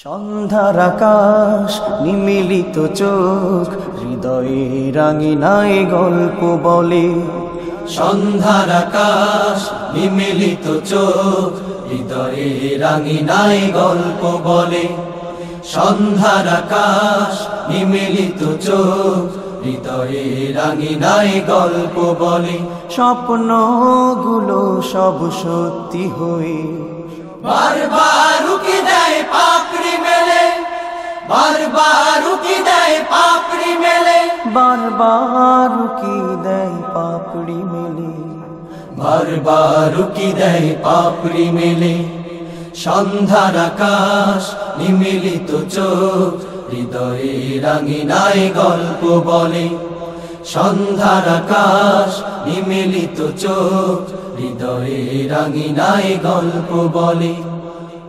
সন্ধ্যার আকাশ নিমিলিত চোখ হৃদয়ে রাঙিনায় গল্প বলে। সন্ধ্যার আকাশ নিমিলিত চোখ হৃদয়ে রাঙিনায় গল্প বলে। সন্ধ্যার আকাশ নিমিলিত চোখ হৃদয়ে রাঙিনায় গল্প বলে। স্বপ্নগুলো সব সত্যি হয়ে বারবার উকি দেয় পাপড়ি মেলে, বারবার উকি দেয় পাপড়ি মেলে, বারবার কি দেয় পাপড়ি মেলে, বারবার উকি দেয় পাপড়ি মেলে। সন্ধ্যার আকাশ নিমিলিত চোখ হৃদয়ে রাঙিনায় গল্প বলে। সন্ধ্যার আকাশ নিমিলিত চোখ হৃদয়ে রাঙিনায় গল্প বলে।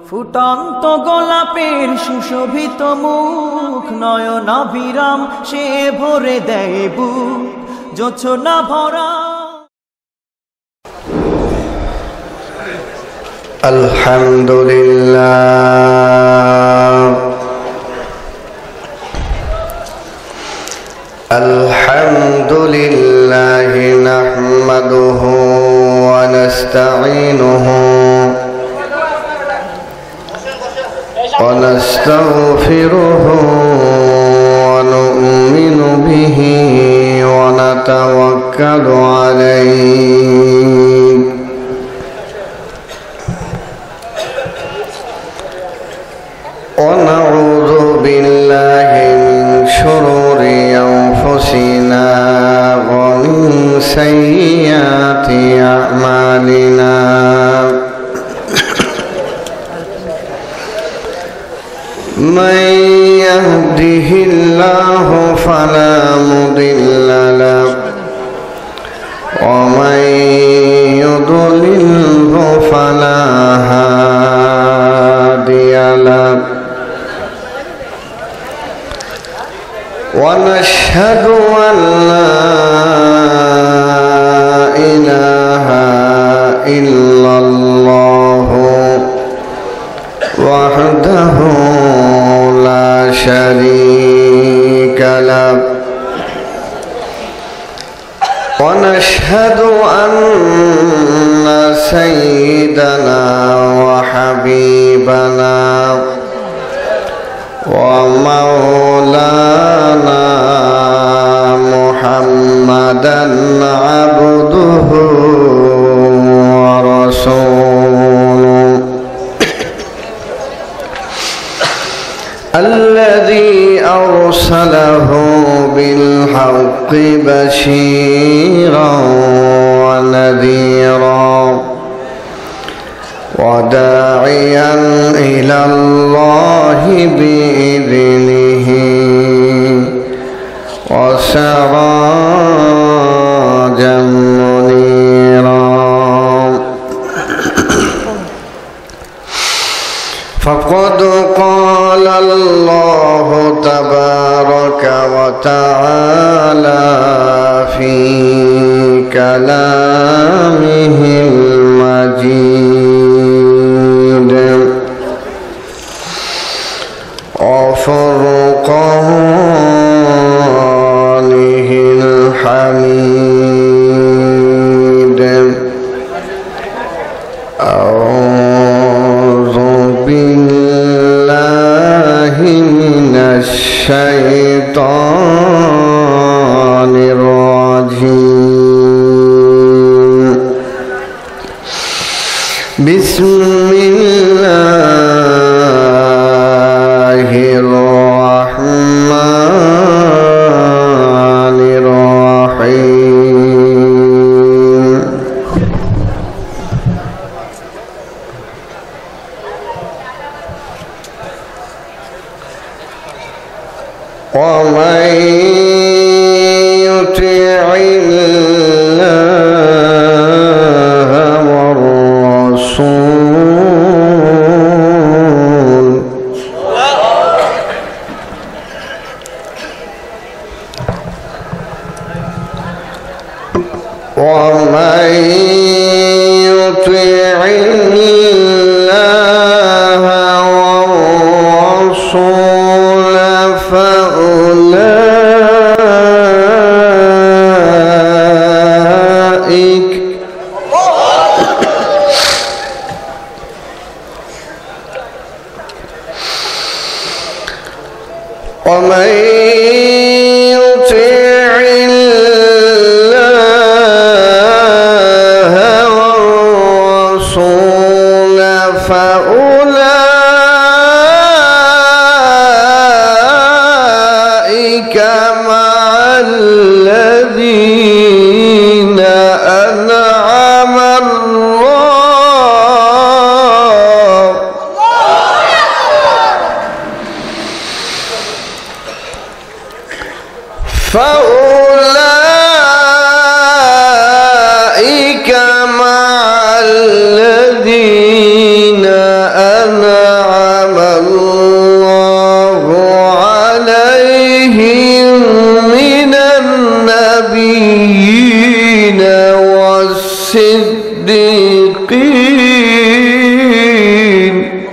ফুটন্ত গোলাপের সুশোভিত মুখ নয়নাভিরাম সে ভরে দেয় বুক জোছনা ভরা। আলহামদুলিল্লাহ আলহামদুলিল্লাহ নাহমাদুহু ওয়া নাস্তাঈনুহু ওয়া নাস্তাগফিরুহু ওয়া নু'মিনু বিহি ওয়া নাতাওয়াক্কালু আলাইহি ওয়া নাউযু বিল্লাহি মিন শুরুরি أنفسنا ومن سيئات أعمالنا من يهده الله فلا مضل له ومن يضلله فلا هادي له ونشهد أن لا إله إلا الله وحده لا شريك له ونشهد أن سيدنا وحبيبنا ومولانا محمدا عبده ورسوله الذي أرسله بالحق بشيرا ونذيرا وداعيا إلى الله بإذنه وسراجا منيرا فقد قال الله تبارك وتعالى في كلامه المجيد وفرقانه الحميد أعوذ بالله من الشيطان الرجيم بسم الله الرحمن الرحيم ومن يطع الله والرسول والصديقين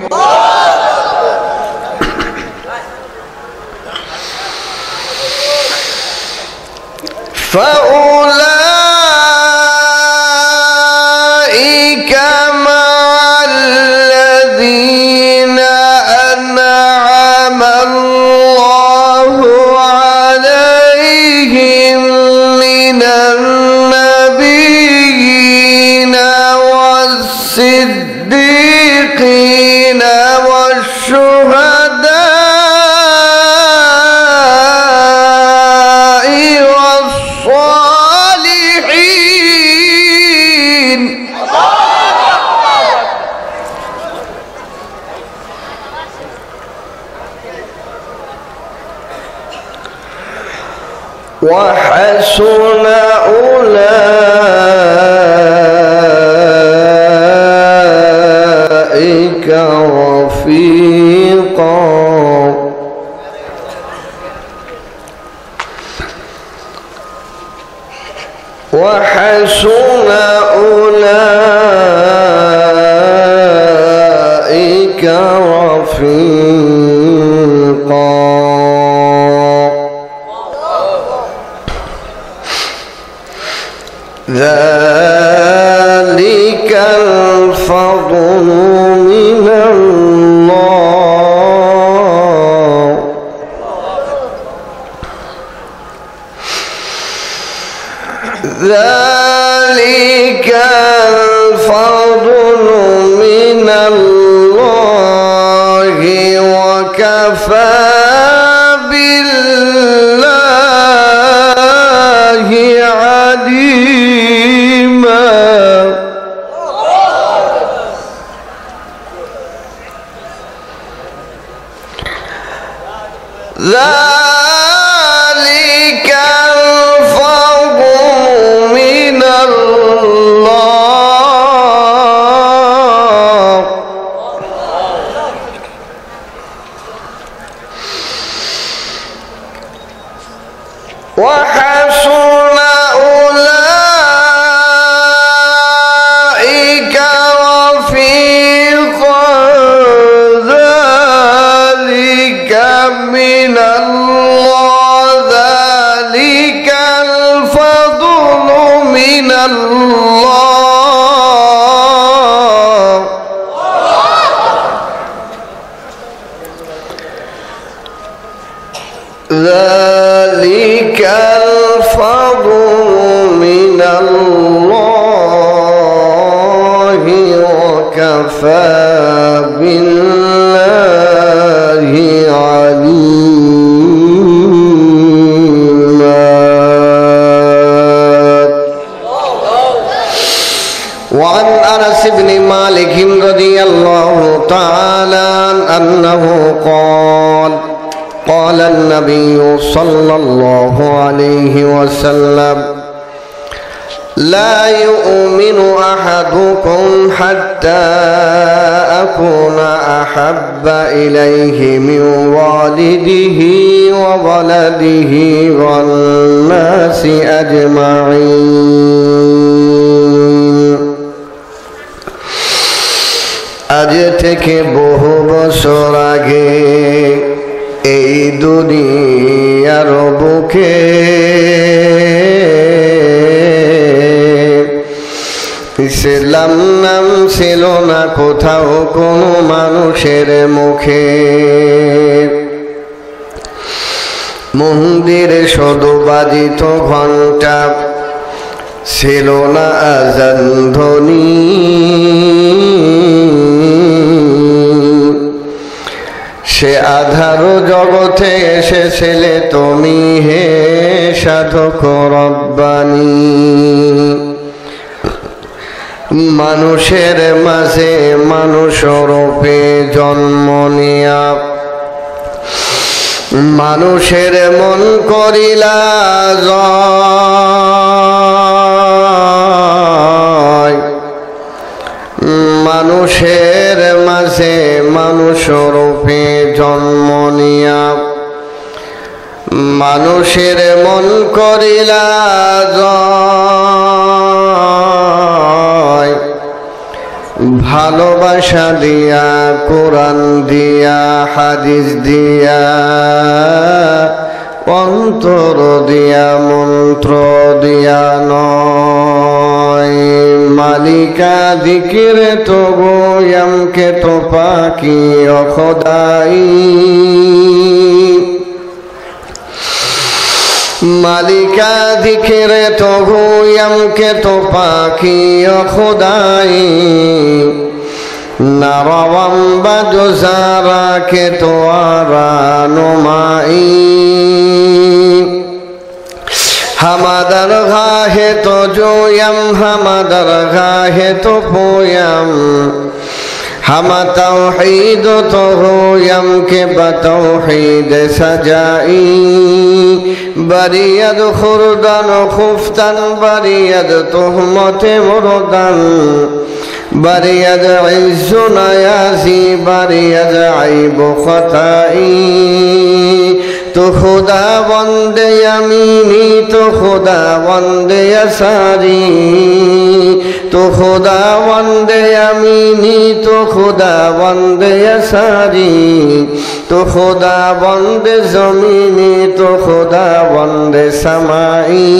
فأولئك مع الذين أنعم الله عليهم من النبيين والصديقين والشهداء والصالحين وحسن أولئك رفيقا وحسن أولئك رفيقا ذلك الفضل من الله ذلك الفضل من الله وكفى بالله عليما ذلك الفضل من الله وحسن أولئك رفيقا ذلك من الله ذلك الفضل من الله ذلك الفضل من الله وكفى بالله عليما وعن أنس بن مالك رضي الله تعالى أنه قال قال النبي صلى الله عليه وسلم لا يؤمن أحدكم حتى أكون أحب إليه من والده وولده والناس أجمعين আজ থেকে বহু বছর আগে এই দুনিয়ার বুকে ইসলাম নাম ছিল না কোথাও কোনো মানুষের মুখে মন্দিরে শুধু বাজিত ঘণ্টা ছিল না আযান ধ্বনি সে আধার জগতে এসেছিলে তুমি হে সাধক রব্বানী মানুষের মাঝে মানুষ রূপে জন্ম নিয়া মানুষের মন করিলা জয় মানুষের মাঝে মানুষ রূপে জন্ম নিয়া মানুষের মন করিলা জয় ভালোবাসা দিয়া, কোরআন দিয়া, হাদিস দিয়া, অন্তর দিয়া, মন্ত্র দিয়া নয়। মালিকা জিকিরে তো গোয়াম কে তো পাকি ও খোদাই, মালিকা জিকিরে তো গোয়াম কে তো পাকি ও খোদাই, নারাওয়াম বাদুজারা কে তো আরানুমাই। হামাদার গাহে তো জোয়াম, হামাদার গাহে তো পোয়াম, হামা তাওহীদ তো হোয়াম কে বতৌহীদ সজাই। বরিয়দ খুরদান খুফতান, বরিয়দ তুহমতে মুরদান, বরিয়দ ইজ্জু নায়াজি, বরিয়দ আইব খতাই। تو خدا بند یمینی، تو خدا بند یساری، تو خدا بند یمینی، تو خدا بند یساری، تو خدا بند زمینی، تو خدا بند سمائی۔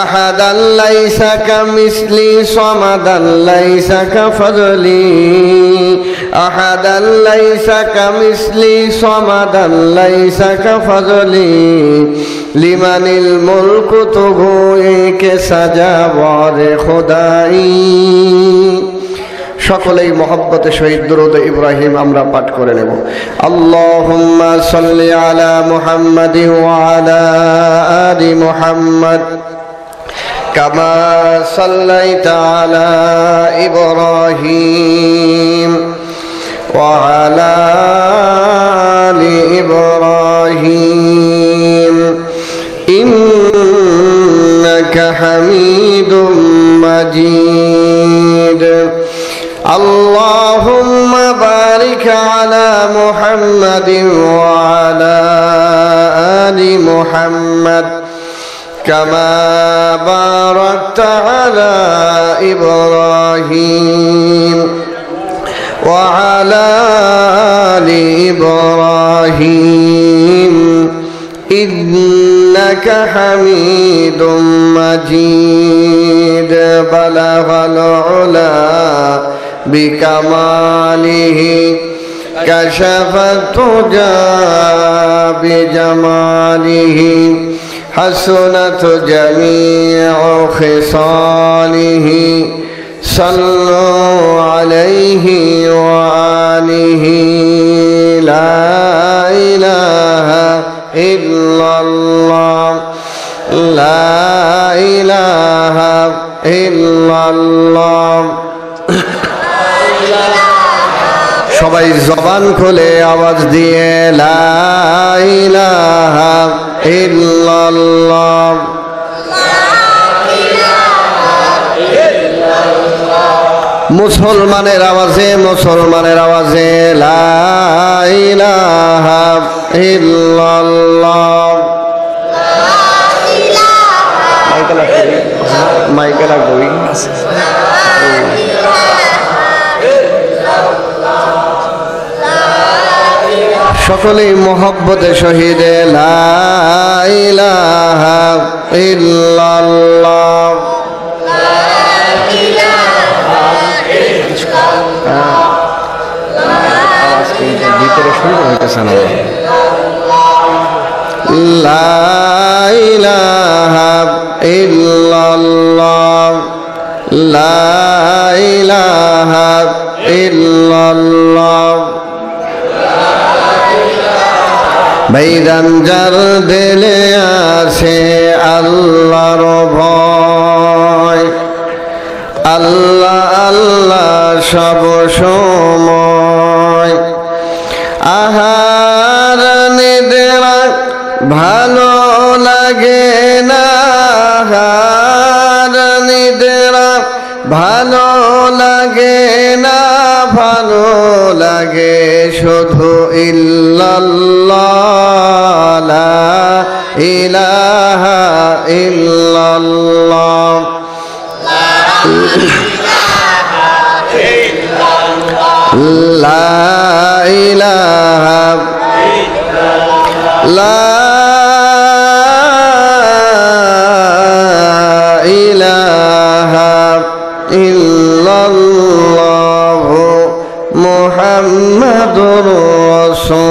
أحدا ليس كمثلي، صمدا ليس كفضلي، أحدا ليس كمثلي، صمدا ليس كفضلي، لمن الملك تغوي كسجاوار خدائی। সকলেই মহব্বতে শহীদ দুরূদ ইব্রাহিম আমরা পাঠ করে নেব। আল্লাহুম্মা সাল্লি আলা মুহাম্মাদিন ওয়া আলা আলি মুহাম্মাদ কামা সাল্লাইতা আলা ইব্রাহিম ওয়া আলা আলি ইব্রাহিম ইন্নাকা হামিদুম মাজিদ। اللهم بارك على محمد وعلى آل محمد كما باركت على إبراهيم وعلى آل إبراهيم إنك حميد مجيد. بلغ العلا بكماله كشف التجى بجماله حسنت جميع خصاله صلوا عليه وآله. لا إله إلا الله لا إله إلا الله. সবাই জবান খুলে আওয়াজ দিয়ে লা ইলাহা ইল্লাল্লাহ। মুসলমানের আওয়াজে মুসলমানের আওয়াজে লা ইলাহা ইল্লাল্লাহ। মাইকে লাগবে সকলেই মোহব্বতে শহীদে লা ইলাহা ইল্লাল্লাহ। ভিতরে শুরু হইতেছে না। লা ইলাহা ইল্লাল্লাহ লা ইলাহা ইল্লাল্লাহ। ভাইজান যার দিলে আছে আল্লাহর ভয়, আল্লাহ আল্লাহ সব সময়, আহার নিদ্রা ভালো লাগে না, আহার নিদ্রা ভালো লাগে না, ভালো লাগে শুধু ইল্লাল্লাহ লা ইলাহা ইল্লাল্লাহ। লা ইলাহা লা ইলাহা ইল্লাল্লাহু মুহাম্মাদুর রাসূলুল্লাহ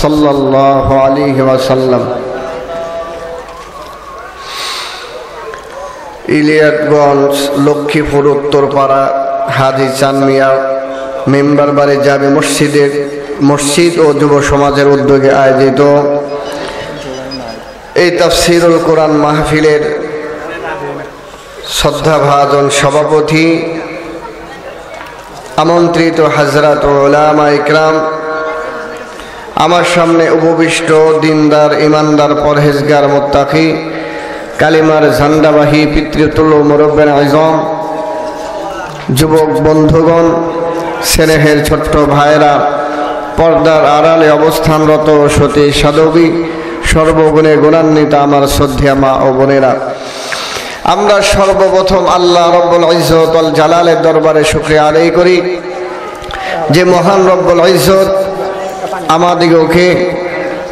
সাল্লাল্লাহু আলাইহি ওয়াসাল্লাম। ইলিয়াটগঞ্জ লক্ষ্মীপুর উত্তরপাড়া হাজী চাঁদ মিয়া মেম্বার বাড়ি জামে মসজিদ ও যুব সমাজের উদ্যোগে আয়োজিত এই তাফসীরুল কোরআন মাহফিলের শ্রদ্ধাভাজন সভাপতি আমন্ত্রিত হযরত উলামা ইকরাম, আমার সামনে উপবিষ্ট দিনদার ইমানদার পরহেজগার মুত্তাকি কালিমার ঝান্ডাবাহী পিতৃতুল্য মুরব্বিয়ান আযম, যুবক বন্ধুগণ, স্নেহের ছোট্ট ভাইরা, পর্দার আড়ালে অবস্থানরত সতী সাধবী, সর্বগুণে গুণান্বিত আমার শ্রদ্ধেয় মা ও বোনেরা, আমরা সর্বপ্রথম আল্লাহ রব্বুল ইজ্জত ওয়াল জালালের দরবারে শুকরিয়া আদায় করি যে মহান রব্বুল ইজ্জত আমাদিগকে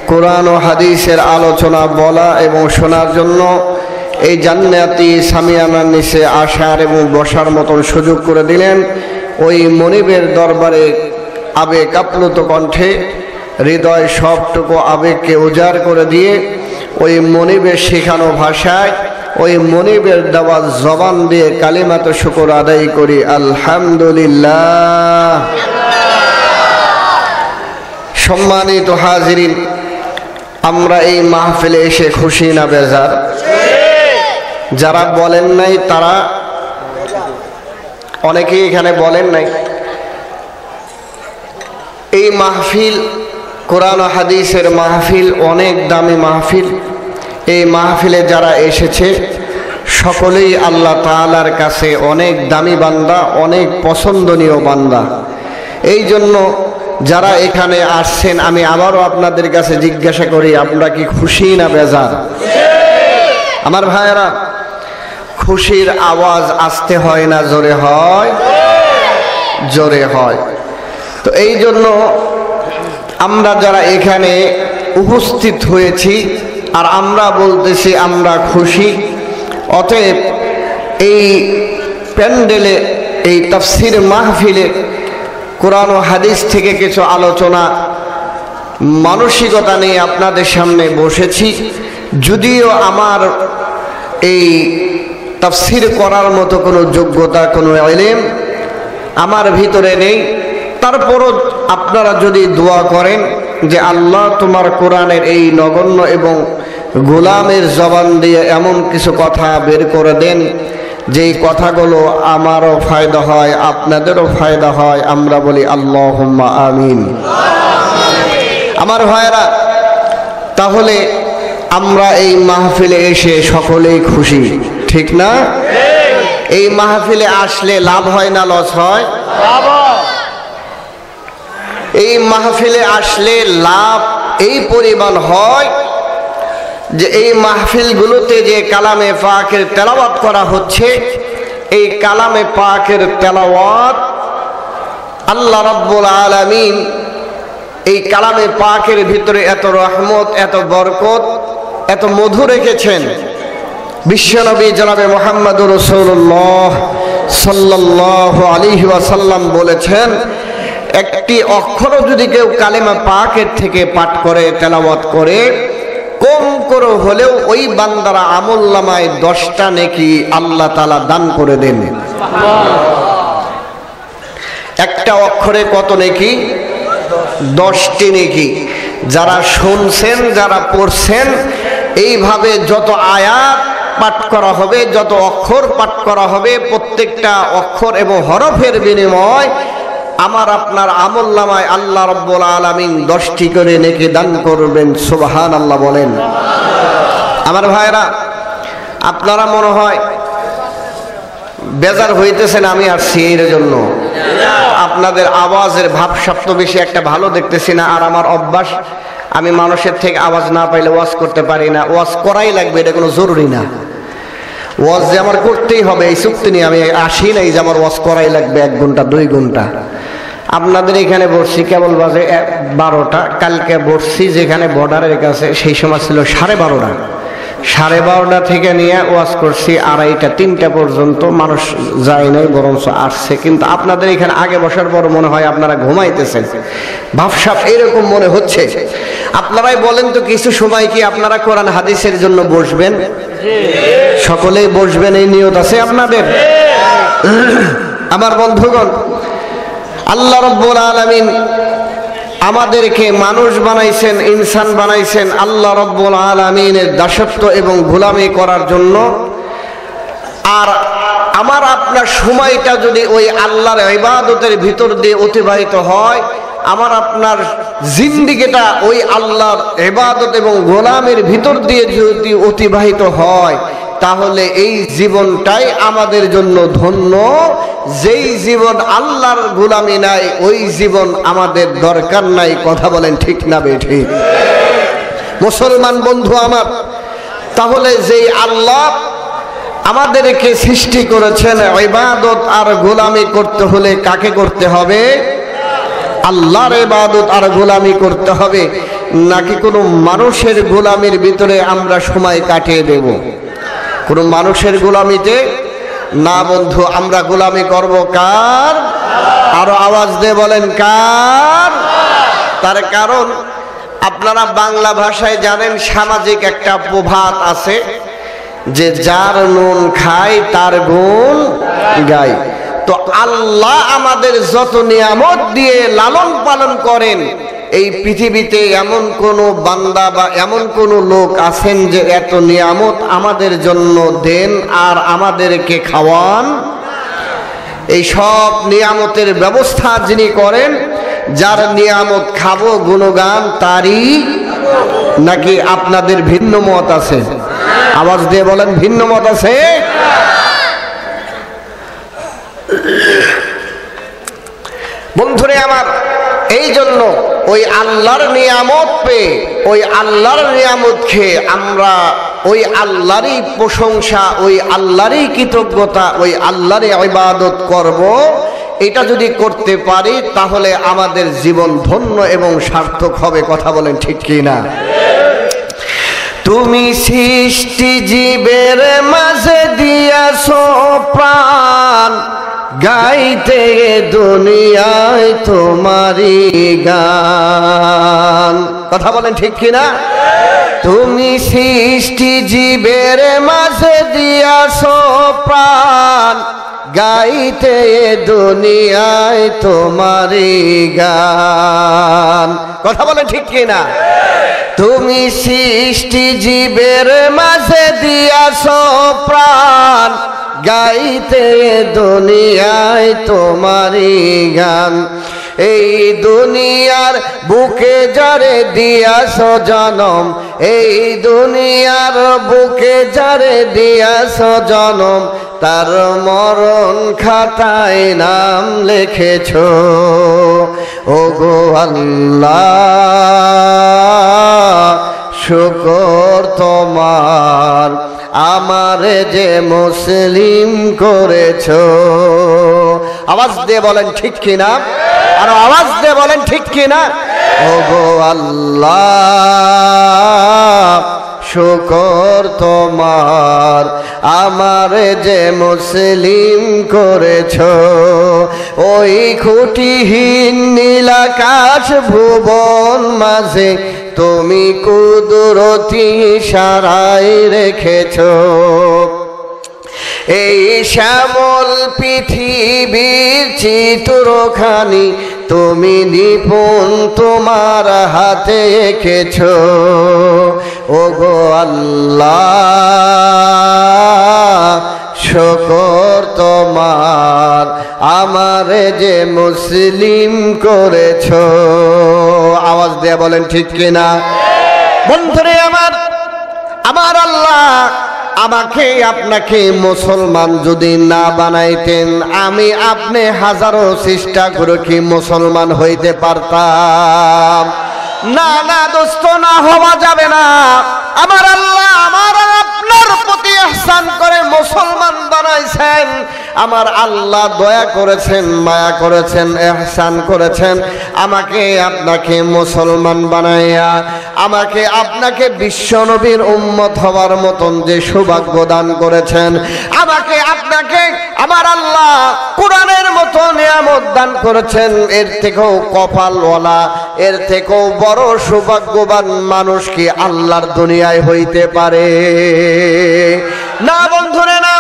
কোরআন ও হাদিসের আলোচনা বলা এবং শোনার জন্য এই জান্নাতি সামিয়ানার নিচে আসার এবং বসার মতন সুযোগ করে দিলেন। ওই মনিবের দরবারে আবেগ আপ্লুত কণ্ঠে হৃদয় সবটুকু আবেগকে উজাড় করে দিয়ে ওই মনিবের শেখানো ভাষায় ওই মনিবের দেওয়া জবান দিয়ে কালিমাতে শুকর আদায় করি আলহামদুলিল্লাহ। সম্মানিত হাজিরিন, আমরা এই মাহফিলে এসে খুশি না বেজার? যারা বলেন নাই তারা অনেকেই এখানে বলেন নাই। এই মাহফিল কোরআন ও হাদিসের মাহফিল, অনেক দামি মাহফিল। এই মাহফিলে যারা এসেছে সকলেই আল্লাহ তাআলার কাছে অনেক দামি বান্দা, অনেক পছন্দনীয় বান্দা। এই জন্য যারা এখানে আসছেন, আমি আবারও আপনাদের কাছে জিজ্ঞাসা করি, আপনারা কি খুশি না বেজার? আমার ভাইয়েরা, খুশির আওয়াজ আস্তে হয় না জোরে হয়? জোরে হয়। তো এই জন্য আমরা যারা এখানে উপস্থিত হয়েছি আর আমরা বলতেছি আমরা খুশি। অতএব এই প্যান্ডেলে, এই তাফসীর মাহফিলে কোরআন ও হাদিস থেকে কিছু আলোচনা মানসিকতা নিয়ে আপনাদের সামনে বসেছি। যদিও আমার এই তাফসীর করার মতো কোনো যোগ্যতা, কোনো ইলম আমার ভিতরে নেই, তারপরও আপনারা যদি দোয়া করেন যে আল্লাহ তোমার কোরআনের এই নগণ্য এবং গোলামের জবান দিয়ে এমন কিছু কথা বের করে দেন যেই কথাগুলো আমারও ফায়দা হয়, আপনাদেরও ফায়দা হয়, আমরা বলি আল্লাহুম্মা আমিন। আমার ভাইরা, তাহলে আমরা এই মাহফিলে এসে সকলেই খুশি, ঠিক না? এই মাহফিলে আসলে লাভ হয় না লস হয়? এই মাহফিলে আসলে লাভ এই পরিমাণ হয় যে এই মাহফিলগুলোতে যে কালামে পাকের তেলাওয়াত করা হচ্ছে, এই কালামে পাকের তেলাওয়াত আল্লাহ রাব্বুল আলামিন এই কালামে পাকের ভিতরে এত রহমত, এত বরকত, এত মধু রেখেছেন। বিশ্বনবী জনাবে মুহাম্মদুর রাসূলুল্লাহ সাল্লাল্লাহু আলাইহি ওয়াসাল্লাম বলেছেন, একটি অক্ষরও যদি কেউ কালেমা পাকের থেকে পাঠ করে, তেলাওয়াত করে, কম করে হলেও ওই বান্দারা আমলনামায় 10টা নেকি আল্লাহ তাআলা দান করে দেন। একটা অক্ষরে কত নেকি? 10টি নেকি। যারা শুনছেন, যারা পড়ছেন, এইভাবে যত আয়াত পাঠ করা হবে, যত অক্ষর পাঠ করা হবে, প্রত্যেকটা অক্ষর এবং হরফের বিনিময় আমার আপনার আমলনামায় আল্লাহ রাব্বুল আলামিন 10টি করে নেকি দান করবেন। সুবহানাল্লাহ বলেন। আমার ভাইরা, আপনারা মনে হয় বেজার হইতেছেন আমি আসছি এর জন্য। আপনাদের আওয়াজের ভাব শব্দ বেশি একটা ভালো দেখতেছি না। আর আমার অভ্যাস, আমি মানুষের থেকে আওয়াজ না পাইলে ওয়াজ করতে পারি না। ওয়াজ করাই লাগবে, এটা কোনো জরুরি না। ওয়াজ যে আমার করতেই হবে এই চুক্তি নিয়ে আমি আসি নাই যে আমার ওয়াজ করাই লাগবে 1 ঘন্টা 2 ঘন্টা। আপনাদের এখানে বসছি কেবল বাজে 12টা, কালকে বসছি যেখানে বর্ডারের কাছে সেই সময় ছিল 12:30। 12:30 থেকে নিয়ে ওয়াজ করছি 2:30 3টা পর্যন্ত, মানুষ যায় নাই বরঞ্চ আসছে। কিন্তু আপনাদের এখানে আগে বসার পর মনে হয় আপনারা ঘুমাইতেছেন, ভাবসাব এরকম মনে হচ্ছে। আপনারাই বলেন তো কিছু সময় কি আপনারা কোরআন হাদিসের জন্য বসবেন? সকলেই বসবেন এই নিয়ত আছে আপনাদের? আমার বন্ধুগণ, আল্লাহ রাব্বুল আলামিন আমাদেরকে মানুষ বানাইছেন, ইনসান বানাইছেন আল্লাহ রাব্বুল আলামিনের দাসত্ব এবং গোলামি করার জন্য। আর আমার আপনার সময়টা যদি ওই আল্লাহর ইবাদতের ভিতর দিয়ে অতিবাহিত হয়, আমার আপনার জিন্দেগিটা ওই আল্লাহর ইবাদত এবং গোলামের ভিতর দিয়ে যদি অতিবাহিত হয়, তাহলে এই জীবনটাই আমাদের জন্য ধন্য। যেই জীবন আল্লাহর গোলামি নাই, ওই জীবন আমাদের দরকার নাই। কথা বলেন ঠিক না বেঠিক? মুসলমান বন্ধু আমার, তাহলে যেই আল্লাহ আমাদেরকে সৃষ্টি করেছেন, ইবাদত আর গোলামি করতে হলে কাকে করতে হবে? আল্লাহর ইবাদত আর গোলামি করতে হবে, নাকি কোনো মানুষের গোলামির ভিতরে আমরা সময় কাটিয়ে দেব? কোন মানুষের গোলামিতে না বন্ধু, আমরা গোলামি করব কার? আরো আওয়াজ দিয়ে বলেন কার? তার কারণ আপনারা বাংলা ভাষায় জানেন সামাজিক একটা প্রবাদ আছে যে যার নুন খায় তার গুণ গায়। তো আল্লাহ আমাদের যত নিয়ামত দিয়ে লালন পালন করেন, এই পৃথিবীতে এমন কোন বান্দা বা এমন কোন লোক আছেন যে এত নিয়ামত আমাদের জন্য দেন আর আমাদেরকে খাওয়ান? এই সব নিয়ামতের ব্যবস্থা যিনি করেন, যার নিয়ামত খাবো গুণগান তারই, নাকি আপনাদের ভিন্ন মত আছে? আওয়াজ দিয়ে বলেন ভিন্ন মত আছে? বন্ধুরে আমার, এই জন্য ওই আল্লাহর নিয়ামত পেয়ে, ওই আল্লাহর নিয়ামত খেয়ে আমরা ওই আল্লাহরই প্রশংসা, ওই আল্লাহরই কৃতজ্ঞতা, ওই আল্লাহরই ইবাদত করব। এটা যদি করতে পারি তাহলে আমাদের জীবন ধন্য এবং সার্থক হবে। কথা বলেন ঠিক কি না? তুমি সৃষ্টি জীবের মাঝে দিয়াছো প্রাণ, গাইতে দুনিয়ায় তোমারি গান। কথা বলেন ঠিক কিনা? তুমি সৃষ্টি জীবের মাঝে দিয়াছো প্রাণ, গাইতে দুনিয়ায় তোমারি গান। কথা বলেন ঠিক কিনা? তুমি সৃষ্টি জীবের মাঝে দিয়াছো প্রাণ, গাইতে দুনিয়ায় তোমারি গান। এই দুনিয়ার বুকে যারে দিয়াছো জনম, এই দুনিয়ার বুকে যারে দিয়াছো জনম, তার মরণ খাতায় নাম লিখেছো। ওগো আল্লাহ শুকর তোমার, আমারে যে মুসলিম করেছো। আওয়াজ দিয়ে বলেন ঠিক কিনা? আর আওয়াজ দিয়ে বলেন ঠিক কিনা? ওগো আল্লাহ শুকর তোমার, আমারে যে মুসলিম করেছো। ওই খুঁটিহীন নীলাকাশ ভুবন মাঝে তুমি কুদরতি ইশারায় রেখেছো। এই শ্যামল পৃথিবীর চিত্রখানি তুমি নিপুণ তোমার হাতে এঁকেছো। ওগো আল্লাহ শুকর তোমার, আমারে যে মুসলিম করেছো। আওয়াজ দিয়ে বলেন ঠিক কিনা? বন্ধুরে আমার, আমার আল্লাহ আমাকে আপনাকে মুসলমান যদি না বানাইতেন, আমি আপনি হাজারো চেষ্টা করে কি মুসলমান হইতে পারতাম? না না দোস্ত, না হওয়া যাবে না। আমার আল্লাহ আমার আপনার প্রতি ইহসান করে মুসলমান বানাইছেন, আমার আল্লাহ দয়া করেছেন, মায়া করেছেন, ইহসান করেছেন, আমাকে আপনাকে মুসলমান বানাইয়া আমাকে আপনাকে বিশ্বনবীর উম্মত হওয়ার মতন যে সৌভাগ্য দান করেছেন, আমাকে আপনাকে আমার আল্লাহ কোরআনের মতো নিয়ামত দান করেছেন। এর থেকেও কপালওয়ালা, এর থেকেও বড় সৌভাগ্যবান মানুষ কি আল্লাহর দুনিয়ায় হইতে পারে? না বন্ধুরে না।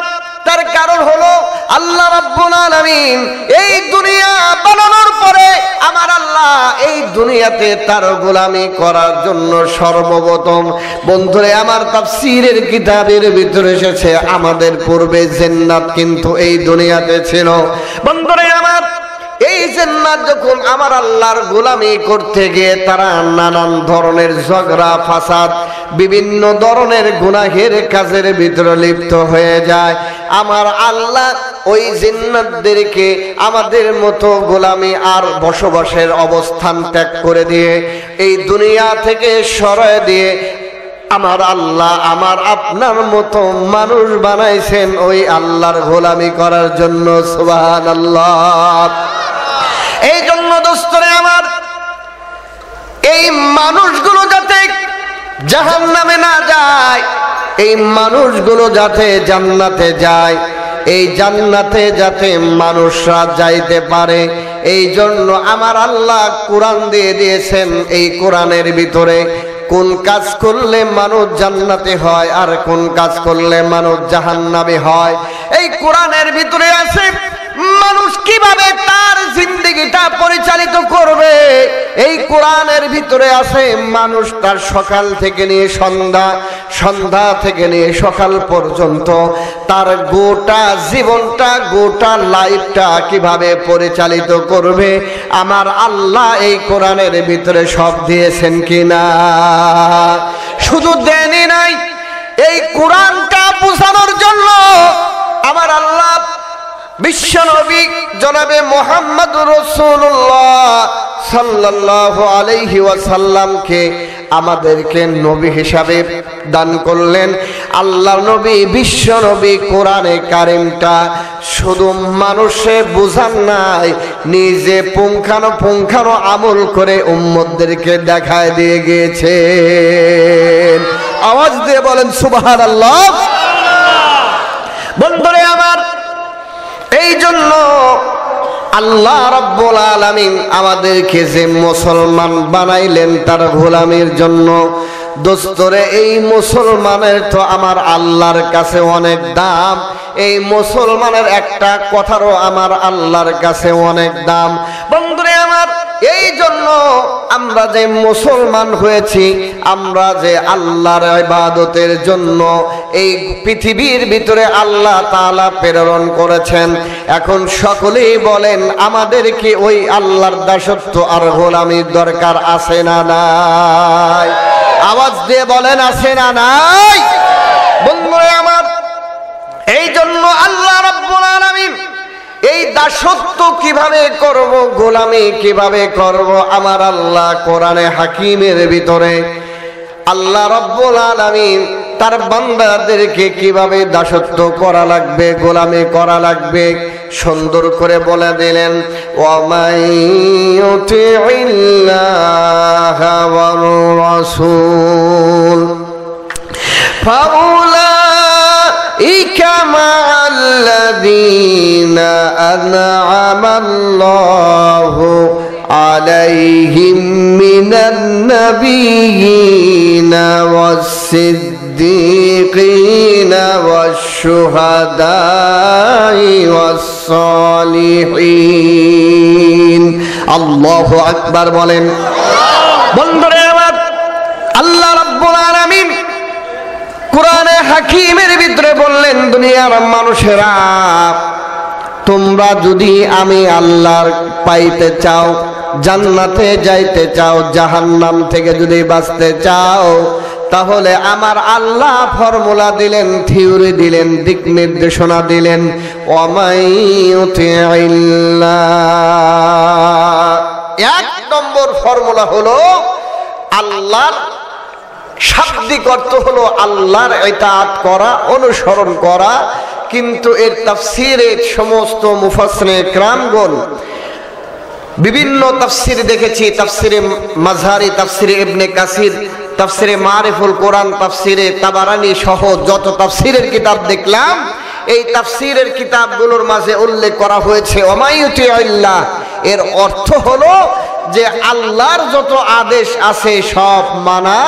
তার কারণ হলো আল্লাহ রাব্বুল আলামিন এই দুনিয়া বানানোর পরে আমার আল্লাহ এই দুনিয়াতে তার গোলামি করার জন্য সর্বপ্রথম, বন্ধুরে আমার তাফসীরের কিতাবের ভিতরে এসেছে, আমাদের পূর্বে জান্নাত কিন্তু এই দুনিয়াতে ছিল। বন্ধুরে আমার এই জান্নাত যখন আমার আল্লাহর গোলামি করতে গিয়ে তারা নানান ধরনের ঝগড়া ফাসাদ, বিভিন্ন ধরনের গুনাহের কাজের ভিতরে লিপ্ত হয়ে যায়, আমার আল্লাহ ওই জিন্নাতদেরকে আমাদের মতো গোলামি আর বসবাসের অবস্থান ত্যাগ করে দিয়ে এই দুনিয়া থেকে সরায় দিয়ে আমার আল্লাহ আমার আপনার মতো মানুষ বানাইছেন ওই আল্লাহর গোলামি করার জন্য। সুবহানাল্লাহ। এই জন্য দোস্তরে আমার, এই মানুষগুলো যাতে জাহান্নামে না যায়, এই মানুষগুলো যাতে জান্নাতে যায়, এই জান্নাতে যাতে মানুষরা যাইতে পারে, এই জন্য আমার আল্লাহ কোরআন দিয়ে দিয়েছেন। এই কোরআনের ভিতরে কোন কাজ করলে মানুষ জান্নাতে হয় আর কোন কাজ করলে মানুষ জাহান্নামে হয়, এই কোরআনের ভিতরে আছে। মানুষ কিভাবে তার জিন্দেগিটা পরিচালিত করবে, এই কোরআনের ভিতরে আছে। মানুষ তার সকাল থেকে নিয়ে সন্ধ্যা, সন্ধ্যা থেকে নিয়ে সকাল পর্যন্ত তার গোটা জীবনটা, গোটা লাইফটা কিভাবে পরিচালিত করবে, আমার আল্লাহ এই কোরআনের ভিতরে সব দিয়েছেন কিনা? শুধু দেনই নাই, এই কোরআনটা বোঝানোর জন্য আমার আল্লাহ বিশ্বনবী জনাবে মুহাম্মদুর রাসূলুল্লাহ সাল্লাল্লাহু আলাইহি ওয়াসাল্লামকে আমাদেরকে নবী হিসাবে দান করলেন। আল্লাহর নবী বিশ্বনবী কোরআনে কারিমটা শুধু মানুষে বুঝান নাই, নিজে পুঙ্খানো আমল করে উম্মতদেরকে দেখায় দিয়ে গিয়েছেন। আওয়াজ দিয়ে বলেন সুবহানাল্লাহ। বন্ধুরে আমার, এই জন্য আল্লাহ রাব্বুল আলামিন আমাদেরকে যে মুসলমান বানাইলেন তার গোলামির জন্য, দোস্তরে এই মুসলমানের তো আমার আল্লাহর কাছে অনেক দাম। এই মুসলমানের একটা কথারও আমার আল্লাহর কাছে অনেক দাম। বন্ধুরে আমার, এই জন্য আমরা যে মুসলমান হয়েছি, আমরা যে আল্লাহর ইবাদতের জন্য এই পৃথিবীর ভিতরে আল্লাহ তাআলা প্রেরণ করেছেন, এখন সকলেই বলেন আমাদের কি ওই আল্লাহর দাসত্ব আর গোলামির দরকার আছে না নাই? আওয়াজ দিয়ে বলেন আছে না নাই? বন্ধুরা আমার, এই জন্য আল্লাহ রাব্বুল আলামিন এই দাসত্ব কিভাবে করব, গোলামি কিভাবে করব, আমার আল্লাহ কোরআনে হাকিমের ভিতরে আল্লাহ রাব্বুল আলামিন তার বান্দাদেরকে কিভাবে দাসত্ব করা লাগবে, গোলামি করা লাগবে সুন্দর করে বলে দিলেন। ওয়ামাইয়ুতিইল্লাহা ওয়ার রাসূল ফাউলাইকা মা'আল্লাযীনা আন'আমাল্লাহু আলাইহিম মিনান নাবিয়্যিনা ওয়াস-সিদ্দীকিনা ওয়াশ-শুহাদাই ওয়াস-সালিহিন। আল্লাহু আকবার বলেন। বন্ধুরা আমার, আল্লাহ রাব্বুল আলামিন কোরআনে হাকিমের ভিতরে বললেন, দুনিয়ার মানুষেরা তোমরা যদি আমি আল্লাহর পাইতে চাও, জান্নাতে যাইতে চাও, জাহান্নাম থেকে যদি বাঁচতে চাও, তাহলে আমার আল্লাহ ফর্মুলা দিলেন, থিওরি দিলেন, দিক নির্দেশনা দিলেন। এক নম্বর ফর্মুলা হলো আল্লাহর শাব্দিক অর্থ হলো আল্লাহর ইতাআত করা, অনুসরণ করা। কিন্তু এর তাফসীরের সমস্ত মুফাসসিরে কেরামগণ বিভিন্ন তাফসীর দেখেছি, তাফসীরে মাযহারি, তাফসীরে ইবনে কাসির, তাফসীরে মারিফুল কোরআন, তাফসীরে তাবারানী সহ যত তাফসীরের কিতাব দেখলাম, এই তাফসীরের কিতাবগুলোর মাঝে উল্লেখ করা হয়েছে ওমাইয়ুতিল্লাহ, এর অর্থ হলো যে আল্লাহর যত আদেশ আছে সব মানা,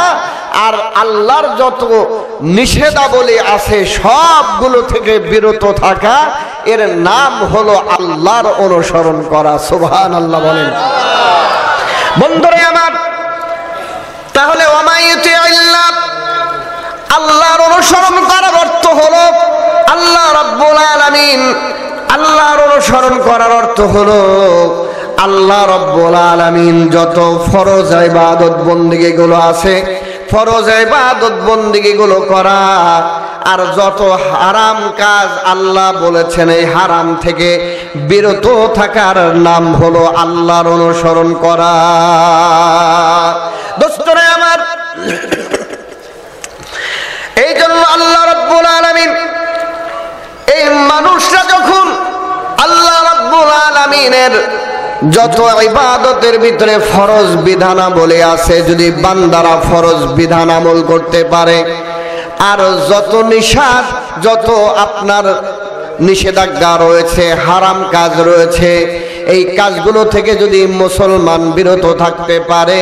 আর আল্লাহর যত নিষেধাবলী আছে সবগুলো থেকে বিরত থাকা, এর নাম হলো আল্লাহর অনুসরণ করা। সুবহানাল্লাহ বলেন। বন্ধুরা আমার, তাহলে ওমাইয়ুতিল্লাহ, আল্লাহর অনুসরণ করার অর্থ হলো আল্লাহ রাব্বুল আলামিন, আল্লাহর অনুসরণ করার অর্থ হলো আল্লাহ রাব্বুল আলামিন যত ফরজ ইবাদত বন্দেগী গুলো আছে, ফরজ ইবাদত বন্দেগী গুলো করা, আর যত হারাম কাজ আল্লাহ বলেছেন এই হারাম থেকে বিরত থাকার নাম হলো আল্লাহর অনুসরণ করা। দোস্তরা আমার, এই জন্য আল্লাহ রাব্বুল আলামিন, এই মানুষরা যখন আল্লাহ রাব্বুল আলামিনের যত ইবাদতের ভিতরে ফরজ বিধানাবলী আছে, যদি বান্দারা ফরজ বিধান আমল করতে পারে, আর যত নিষেধ, যত আপনার নিষেধাজ্ঞা রয়েছে, হারাম কাজ রয়েছে, এই কাজগুলো থেকে যদি মুসলমান বিরত থাকতে পারে,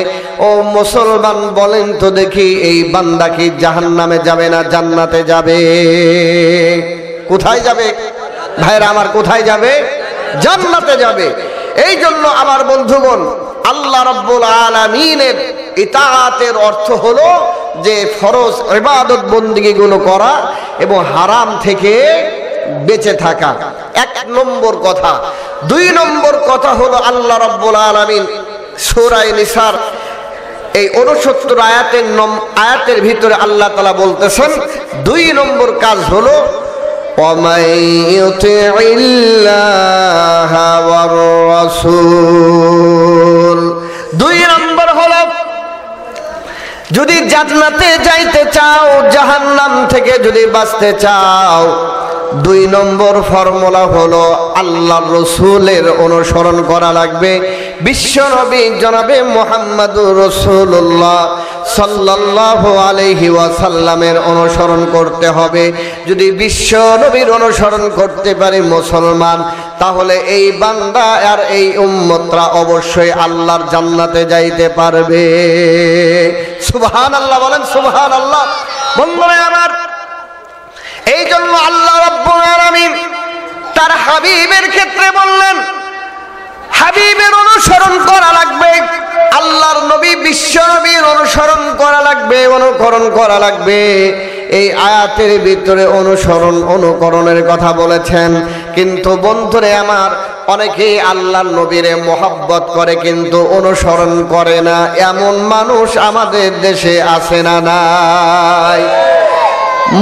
ও মুসলমান বলেন তো দেখি, এই বান্দা কি জাহান্নামে যাবে না জান্নাতে যাবে? কোথায় যাবে ভাইরা আমার? কোথায় যাবে? জান্নাতে যাবে। এই জন্য আমার বন্ধুগণ, আল্লাহ রাব্বুল আলামিনের ইতাআতের অর্থ হলো যে ফরজ ইবাদত বন্দেগীগুলো করা এবং হারাম থেকে বেঁচে থাকা, এক নম্বর কথা। দুই নম্বর কথা হলো আল্লাহ রাব্বুল আলামিন সূরা নিসার এই 69 আয়াতের ভিতরে আল্লাহ তাআলা বলতেছেন, দুই নম্বর কাজ হলো وَمَن يُطِعِ اللَّهَ وَالرَّسُولَ। দুই নম্বর হলো, যদি জান্নাতে যাইতে চাও, জাহান্নাম থেকে যদি বাঁচতে চাও, দুই নম্বর ফর্মুলা হলো আল্লাহর রাসূলের অনুসরণ করা লাগবে। বিশ্বনবী জনাবে মুহাম্মদুর রাসূলুল্লাহ সাল্লাল্লাহু আলাইহি ওয়াসাল্লামের অনুসরণ করতে হবে। যদি বিশ্বনবীর অনুসরণ করতে পারে মুসলমান, তাহলে এই বান্দা আর এই উম্মতরা অবশ্যই আল্লাহর জান্নাতে যাইতে পারবে। সুবহানাল্লাহ বলেন, সুবহানাল্লাহ। বন্ধুরা আমার, এই জন্য আল্লাহ রাব্বুল আলামিন তার হাবিবের ক্ষেত্রে বললেন, হাবিবের অনুসরণ করা লাগবে, আল্লাহর নবী বিশ্ব নবীর অনুসরণ করা লাগবে, অনুকরণ করা লাগবে। এই আয়াতের ভিতরে অনুকরণের কথা বলেছেন। কিন্তু বন্ধুরে আমার, অনেকেই আল্লাহর নবীরে মহব্বত করে কিন্তু অনুসরণ করে না, এমন মানুষ আমাদের দেশে আছে না নাই?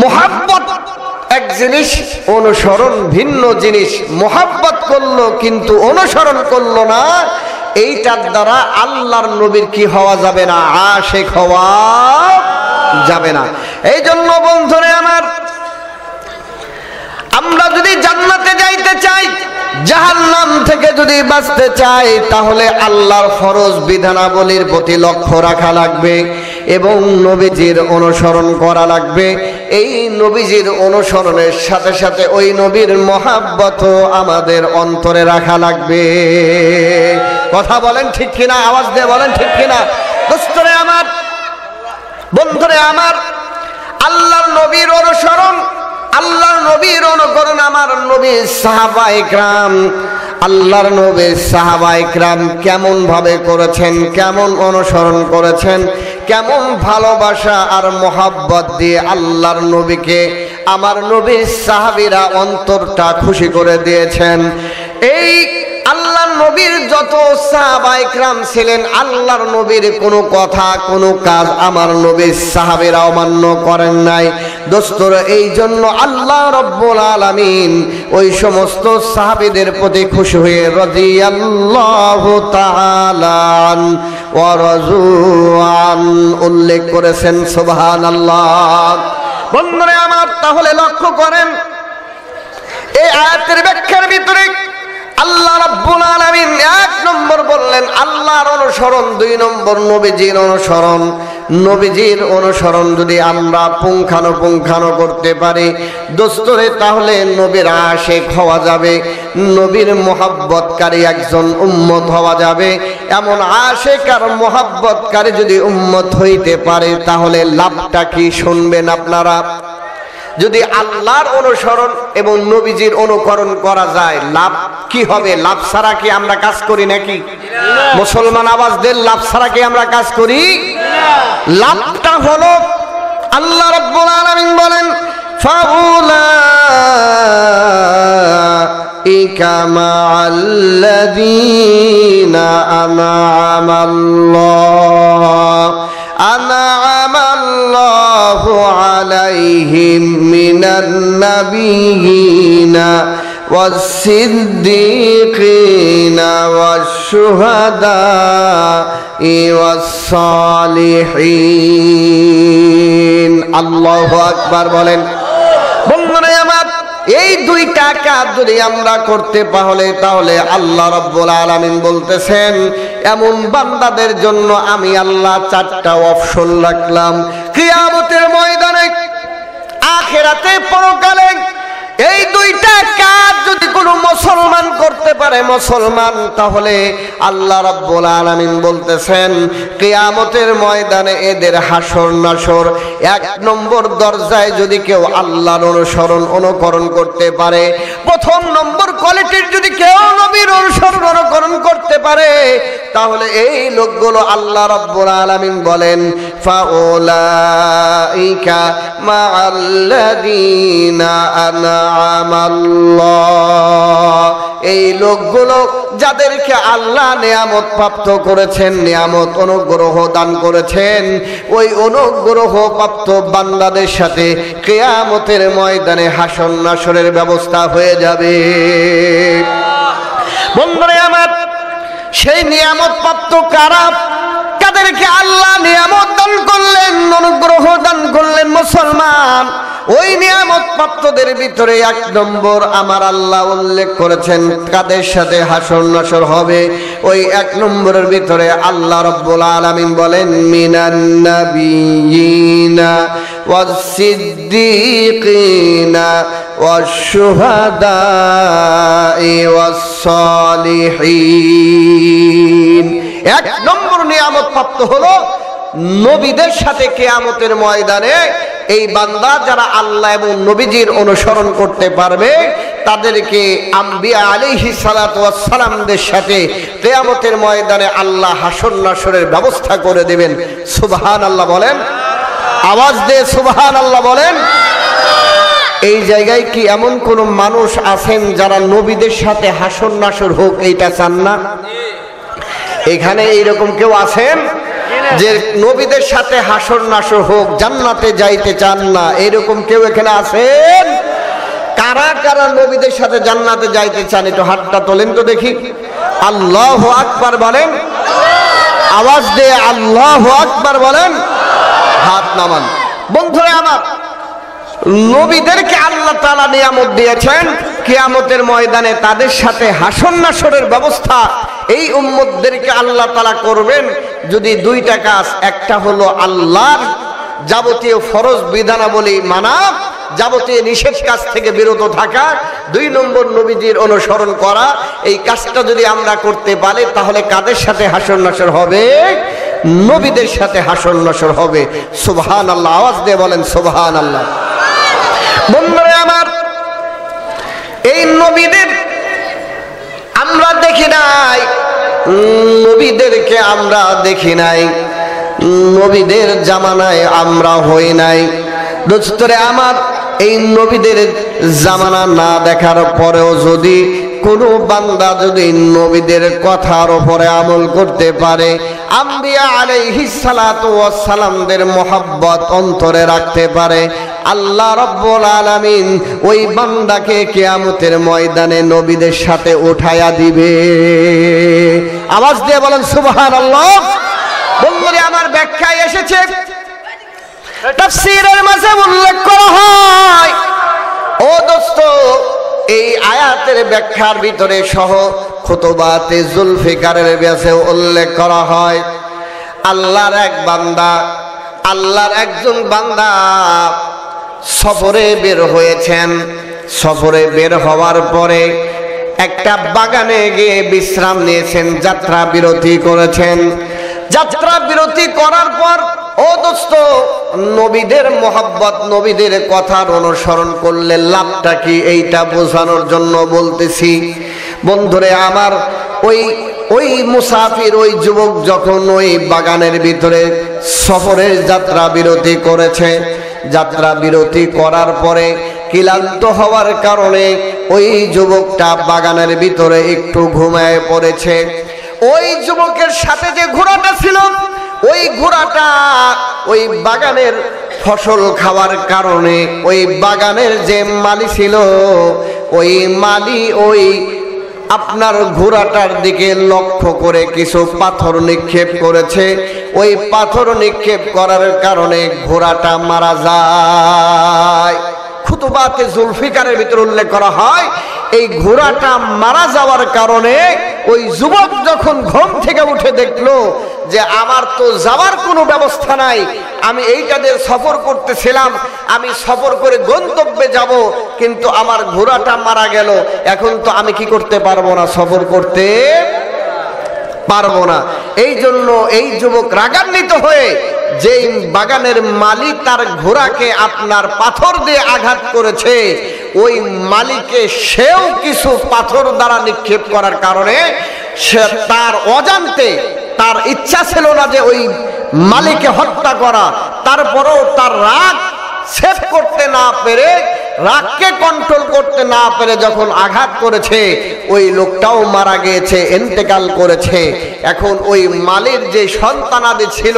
মহব্বত এক জিনিস, অনুসরণ ভিন্ন জিনিস। মহব্বত করলো কিন্তু অনুসরণ করলো না, এইটার দ্বারা আল্লাহর নবীর কি হওয়া যাবে না? আশিক হওয়া যাবে না। এই জন্য বন্ধুরে আমার, আমরা যদি জান্নাতে যাইতে চাই, জাহান্নাম থেকে যদি বাঁচতে চাই, তাহলে আল্লাহর ফরজ বিধানাবলীর প্রতি লক্ষ্য রাখা লাগবে এবং নবীজির অনুসরণ করা লাগবে। এই নবীজির অনুসরণের সাথে সাথে ওই নবীর মহাব্বতও আমাদের অন্তরে রাখা লাগবে। কথা বলেন ঠিক কিনা? আওয়াজ দিয়ে বলেন ঠিক কিনা? দোস্তরে আমার, বন্ধুরে আমার, আল্লাহর নবীর অনুসরণ, আল্লাহর নবীর অনুকরণ, আমার নবীর সাহাবায়ে কেরাম, আল্লাহর নবীর সাহাবায়ে কেরাম কেমন ভাবে করেছেন, কেমন অনুসরণ করেছেন, কেমন ভালোবাসা আর মহব্বত দিয়ে আল্লাহর নবীকে আমার নবীর সাহাবীরা অন্তরটা খুশি করে দিয়েছেন। এই আল্লাহর নবীর যত সাহাবায়ে কেরাম ছিলেন, আল্লাহর নবীর কোনো কথা, কোনো কাজ আমার নবীর সাহাবীরা অমান্য করেন নাই। দোস্তরা, এই জন্য আল্লাহ রাব্বুল আলামিন ওই সমস্ত সাহাবীদের প্রতি খুশি হয়ে রাদিয়াল্লাহু তাআলা ওয়া রাযুআন উল্লেখ করেছেন। সুবহানাল্লাহ। বন্ধুরা আমার, তাহলে লক্ষ্য করেন, এই আয়াতের ব্যাখ্যার ভিতরে আল্লাহ রাব্বুল আলামিন এক নম্বর বললেন আল্লাহর অনুসরণ, দুই নম্বর নবীজির অনুসরণ। নবীজির অনুসরণ যদি আমরা পুঙ্খানুপুঙ্খানু করতে পারি দোস্তরে, তাহলে নবীর আশিক হওয়া যাবে, নবীর মোহাব্বতকারী একজন উম্মত হওয়া যাবে। এমন আশিক আর মোহাব্বতকারী যদি উম্মত হইতে পারে তাহলে লাভটা কি শুনবেন আপনারা? যদি আল্লাহর অনুসরণ এবং নবীজির অনুকরণ করা যায় লাভ কি হবে? লাভ ছাড়া কি আমরা কাজ করি নাকি? মুসলমান আওয়াজ দেন, লাভ ছাড়া কি আমরা কাজ করি? লাভটা হলো আল্লাহ রাব্বুল আলামিন বলেন ফাউলাইকা মাআল্লাযীনা আনআমাল্লাহু আলাইহিম মিনান নাবিয়্যিনা ওয়াস-সিদ্দীকিনা ওয়াশ-শুহাদা'i ওয়াস-সালিহিন। আল্লাহু আকবার বলেন। বন্ধুরা আমার, এই দুইটা কাজ যদি আমরা করতে পারলে তাহলে আল্লাহ রাব্বুল আলামিন বলতেছেন এমন বান্দাদের জন্য আমি আল্লাহ চারটা অপশন রাখলাম। কিয়ামতের ময়দানে, আখিরাতে, পরকালে এই দুইটা কাজ যদি কোনো মুসলমান করতে পারে মুসলমান, তাহলে আল্লাহ রাব্বুল আলামিন বলতেছেন কিয়ামতের ময়দানে এদের হাসর নাসর। এক নম্বর দরজায় যদি কেউ আল্লাহর অনুকরণ করতে পারে, প্রথম নম্বর কোয়ালিটির যদি কেউ নবীর অনুকরণ করতে পারে, তাহলে এই লোকগুলো আল্লাহ রাব্বুল আলামিন বলেন ফাউলাইকা মাআল্লাযীনা আনআমাল্লাহ। এই লোকগুলো যাদেরকে আল্লাহ নিয়ামত প্রাপ্ত করেছেন, নিয়ামত অনুগ্রহ দান করেছেন, ওই অনুগ্রহ প্রাপ্ত বান্দাদের সাথে কিয়ামতের ময়দানে হাসর নাসরের ব্যবস্থা হয়ে যাবে। বন্ধুরা আমার, সেই নিয়ামত প্রাপ্ত কারা? কাদেরকে আল্লাহ নিয়ামত দান করলেন, অনুগ্রহ দান করলেন মুসলমান, ওই নিয়ামত প্রাপ্তদের ভিতরে এক নম্বর আমার আল্লাহ উল্লেখ করেছেন কাদের সাথে হাসর নাসর হবে। ওই এক নম্বরের ভিতরে আল্লাহ রাব্বুল আলামিন বলেন মিনান নাবিয়্যিনা ওয়াস-সিদ্দীকিনা ওয়াশ-শুহাদা'i ওয়াস-সালিহিন। এক নম্বর নিয়ামত প্রাপ্ত হলো নবীদের সাথে কিয়ামতের ময়দানে এই বান্দা যারা আল্লাহ এবং নবীজির অনুসরণ করতে পারবে তাদেরকে আম্বিয়া আলাইহিস সালাতু ওয়াস সালামদের সাথে কিয়ামতের ময়দানে আল্লাহ হাসর নাসরের ব্যবস্থা করে দেবেন। সুবহানাল্লাহ বলেন, আওয়াজ দিয়ে সুবহানাল্লাহ বলেন। এই জায়গায় কি এমন কোন মানুষ আছেন যারা নবীদের সাথে হাসর নাসর হোক এইটা চান না? এখানে এইরকম কেউ আছেন যে নবীদের সাথে হাসর নাসর হোক, জান্নাতে যাইতে চান না? এরকম কেউ এখানে আছেন? কারা কারা নবীদের সাথে জান্নাতে যাইতে চান একটু হাতটা তোলেন তো দেখি। আল্লাহু আকবার বলেন, আওয়াজ দিয়ে আল্লাহু আকবার বলেন, হাত নামান। বন্ধুরা আমার, নবীদেরকে আল্লাহ তাআলা নিয়ামত দিয়েছেন, কিয়ামতের ময়দানে তাদের সাথে হাসর নাসরের ব্যবস্থা এই উম্মতদেরকে আল্লাহ তাআলা করবেন যদি দুইটা কাজ। একটা হলো আল্লাহর যাবতীয় ফরজ বিধানাবলী মানা, যাবতীয় নিষেধ কাজ থেকে বিরত থাকা, দুই নম্বর নবীজির অনুসরণ করা। এই কাজটা যদি আমরা করতে পারি তাহলে কাদের সাথে হাসর নাসর হবে? নবীদের সাথে হাসর নাসর হবে। সুবহানাল্লাহ, আওয়াজ দিয়ে বলেন সুবহানাল্লাহ। বন্ধুরা আমার, এই নবীদের আমরা দেখি নাই, নবীদেরকে আমরা দেখি নাই, নবীদের জামানায় আমরা হই নাই। দোস্তরে আমার, এই নবীদের জামানা না দেখার পরেও যদি কোনো বান্দা যদি নবীদের কথার উপরে আমল করতে পারে, আম্বিয়া আলাইহিস সালাতু ওয়াস সালামদের মোহাব্বত অন্তরে রাখতে পারে, আল্লাহ রাব্বুল আলামিন ওই বান্দাকে কিয়ামতের ময়দানে নবীদের সাথে উঠায়া দিবে। আওয়াজ দিয়ে বলেন সুবহানাল্লাহ। বন্ধুরা আমার, ব্যাখ্যায় এসেছে, তাফসীরের মাঝে উল্লেখ করা হয়, ও দোস্ত এই আয়াতের ব্যাখ্যার ভিতরে সহ খুতবাতে জুলফিকারের ব্যাসে উল্লেখ করা হয়, আল্লাহর এক বান্দা, আল্লাহর একজন বান্দা সফরে বের হয়েছেন। সফরে বের হওয়ার পরে একটা বাগানে গিয়ে বিশ্রাম নিয়েছেন, যাত্রা বিরতি করেছেন। যাত্রা বিরতি করার পর ও দোস্ত, নবীদের মোহাব্বত, নবীদের কথার অনুসরণ করলে লাভটা কি, এইটা বোঝানোর জন্য বলতেছি বন্ধুরে আমার। ওই মুসাফির, ওই যুবক যখন ওই বাগানের ভিতরে সফরের যাত্রা বিরতি করেছে, যাত্রা বিরতি করার পরে ক্লান্ত হওয়ার কারণে ওই যুবকটা বাগানের ভিতরে একটু ঘুমায় পড়েছে। ওই যুবকের সাথে যে ঘোড়াটা ছিল, ওই ঘোড়াটা ওই বাগানের ফসল খাওয়ার কারণে ওই বাগানের যে মালি ছিল, ওই মালি ওই আপনার ঘোড়াটার দিকে লক্ষ্য করে কিছু পাথর নিক্ষেপ করেছে। ওই পাথর নিক্ষেপ করার কারণে ঘোড়াটা মারা যায়। খুতবাতে জুলফিকারের ভিতরে উল্লেখ করা হয়, এই ঘোড়াটা মারা যাওয়ার কারণে ওই যুবক যখন ঘুম থেকে উঠে দেখলো যে আমার তো যাওয়ার কোনো ব্যবস্থা নাই, আমি এইটা দিয়ে সফর করতেছিলাম, আমি সফর করে গন্তব্যে যাব, কিন্তু আমার ঘোড়াটা মারা গেল, এখন তো আমি কি করতে পারবো না, সফর করতে পারবো না। এই জন্য এই যুবক রাগান্বিত হয়ে, যেই বাগানের মালিক তার ঘোড়াকে আপনার পাথর দিয়ে আঘাত করেছে, ওই মালিককে সেও কিছু পাথর দ্বারা নিক্ষেপ করার কারণে সে তার অজান্তে, তার ইচ্ছা ছিল না যে ওই মালিককে হত্যা করা, তারপরেও তার রাগ সেভ করতে না পেরে, রাগকে কন্ট্রোল করতে না পেরে যখন আঘাত করেছে, ওই লোকটাও মারা গিয়েছে, ইন্তেকাল করেছে। এখন ওই মালির যে সন্তানাদি ছিল,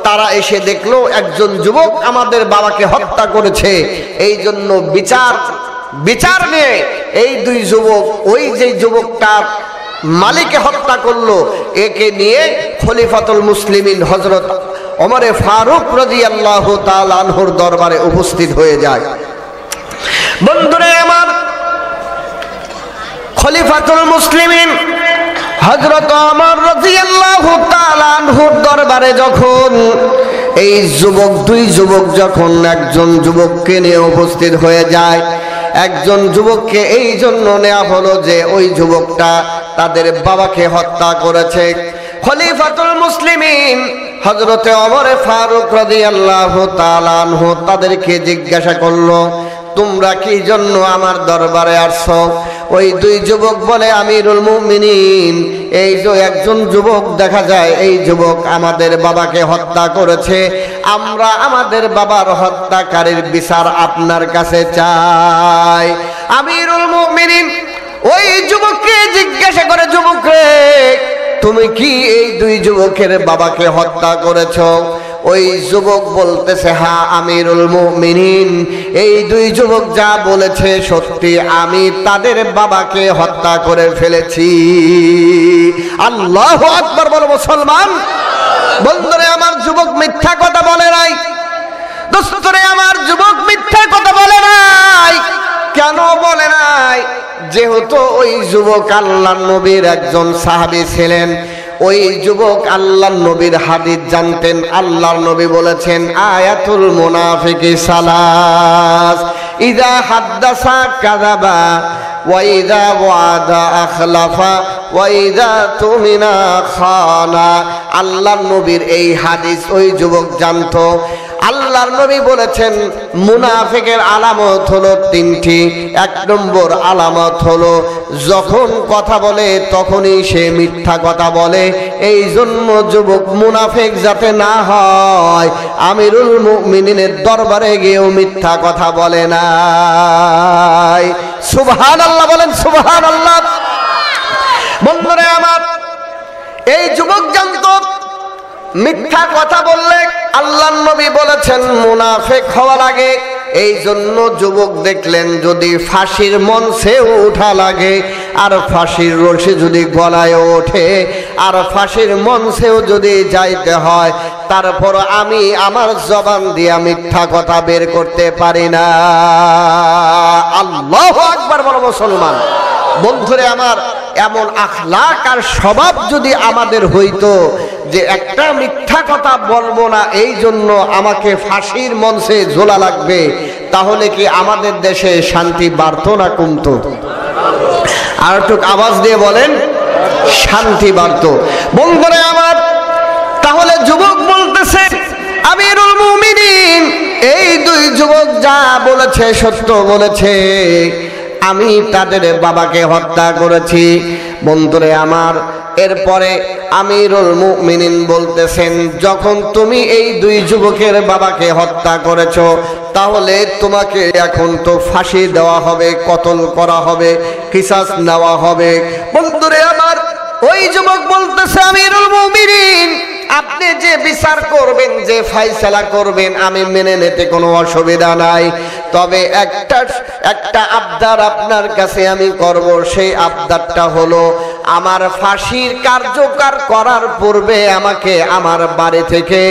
তারা এসে দেখলো একজন যুবক আমাদের বাবাকে হত্যা করেছে। এই জন্য বিচার নিয়ে এই দুই যুবক, ওই যে যুবকটার মালিককে হত্যা করলো, একে নিয়ে খলিফাতুল মুসলিমিন হযরত ওমরে ফারুক রাদিয়াল্লাহু তাআলা আনহুর দরবারে উপস্থিত হয়ে যায়। বন্ধুরা আমার, খলিফাতুল মুসলিমিন হযরত ওমর রাদিয়াল্লাহু তাআলা আনহুর দরবারে যখন এই দুই যুবক যখন একজন যুবককে নিয়ে উপস্থিত হয়ে যায়, একজন যুবককে এই জন্য নেওয়া হলো যে ওই যুবকটা তাদের বাবাকে হত্যা করেছে। খলিফাতুল মুসলিমিন হযরতে ওমর ফারুক রাদিয়াল্লাহু তাআলা আনহু তাদেরকে জিজ্ঞাসা করলো, তোমরা কি জন্য আমার দরবারে আসছো? ওই দুই যুবক বলে, আমিরুল মুমিনিন, এই যে একজন যুবক দেখা যায়, এই যুবক আমাদের বাবাকে হত্যা করেছে, আমরা আমাদের বাবার হত্যাকারীর বিচার আপনার কাছে চাই। আমিরুল মুমিনিন ওই যুবককে জিজ্ঞাসা করে, যুবক রে, তুমি কি এই দুই যুবকের বাবাকে হত্যা করেছো? ওই যুবক বলতেছে, হ্যাঁ আমিরুল মুমিনিন, এই দুই যুবক যা বলেছে সত্যি, আমি তাদের বাবাকে হত্যা করে ফেলেছি। আল্লাহু আকবার বলো মুসলমান। বন্ধুরে আমার, যুবক মিথ্যা কথা বলে নাই। দোস্তরে আমার, যুবক মিথ্যা কথা বলে নাই। কেন বলে নাই? যেহেতু ওই যুবক আল্লাহর নবীর একজন সাহাবী ছিলেন, ওই যুবক আল্লাহর নবীর হাদিস জানতেন। আল্লাহর নবী বলেছেন, আয়াতুল মুনাফিকি সালাস, ইযা হাদ্দাসা কাযাবা ওয়া ইযা ওয়াদা আখলাফা ওয়া ইযা তুমিনা খানা। আল্লাহর নবীর এই হাদিস ওই যুবক জানতো। আল্লাহর নবী বলেছেন, মুনাফিকের আলামত হলো তিনটি। এক নম্বর আলামত হলো যখন কথা বলে তখনই সে মিথ্যা কথা বলে। এই জন্য যুবক মুনাফিক যাতে না হয়, আমিরুল মুমিনিনের দরবারে গিয়েও মিথ্যা কথা বলে না। সুবহানাল্লাহ বলেন, সুবহানাল্লাহ। বন্ধুরা আমার, এই যুবক জানতো মিথ্যা কথা বললে আল্লাহর নবী বলেছেন মুনাফিক হওয়া লাগে। এই জন্য যুবক দেখলেন, যদি ফাঁসির মঞ্চেও ওঠা লাগে, আর ফাঁসির রশি যদি গলায় ওঠে, আর ফাঁসির মঞ্চেও যদি যাইতে হয়, তারপর আমি আমার জবান দিয়ে মিথ্যা কথা বের করতে পারি না। আল্লাহু আকবার বলো মুসলমান। বন্ধুরে আমার, এমন আখলাক আর স্বভাব যদি আমাদের হইতো যে একটা মিথ্যা কথা বলবো না, এই জন্য আমাকে ফাঁসির মঞ্চে ঝোলা লাগবে, তাহলে কি আমাদের দেশে শান্তি বাড়তো না কমতো? আর একটু আওয়াজ দিয়ে বলেন, শান্তি বাড়তো। বন্ধুরে আমার, তাহলে যুবক বলতেছে আমিরুল মুমিনিন, এই দুই যুবক যা বলেছে সত্য বলেছে, আমি তাদের বাবাকে হত্যা করেছি। বন্ধুরে আমার, এরপরে আমিরুল মুমিনিন বলতেছেন, যখন তুমি এই দুই যুবকের বাবাকে হত্যা করেছো, তাহলে তোমাকে এখন তো ফাঁসি দেওয়া হবে, কতল করা হবে, কিসাস নেওয়া হবে। বন্ধুরে আমার, ওই যুবক বলতেছে আমিরুল মুমিনিন, আপনি যে বিচার করবেন, যে ফয়সালা করবেন, আমি মেনে নিতে কোনো অসুবিধা নাই, তবে একটা আবদার আপনার কাছে আমি করব। সেই আবদারটা হলো, আমার ফাঁসির কার্যকর করার পূর্বে আমাকে আমার বাড়ি থেকে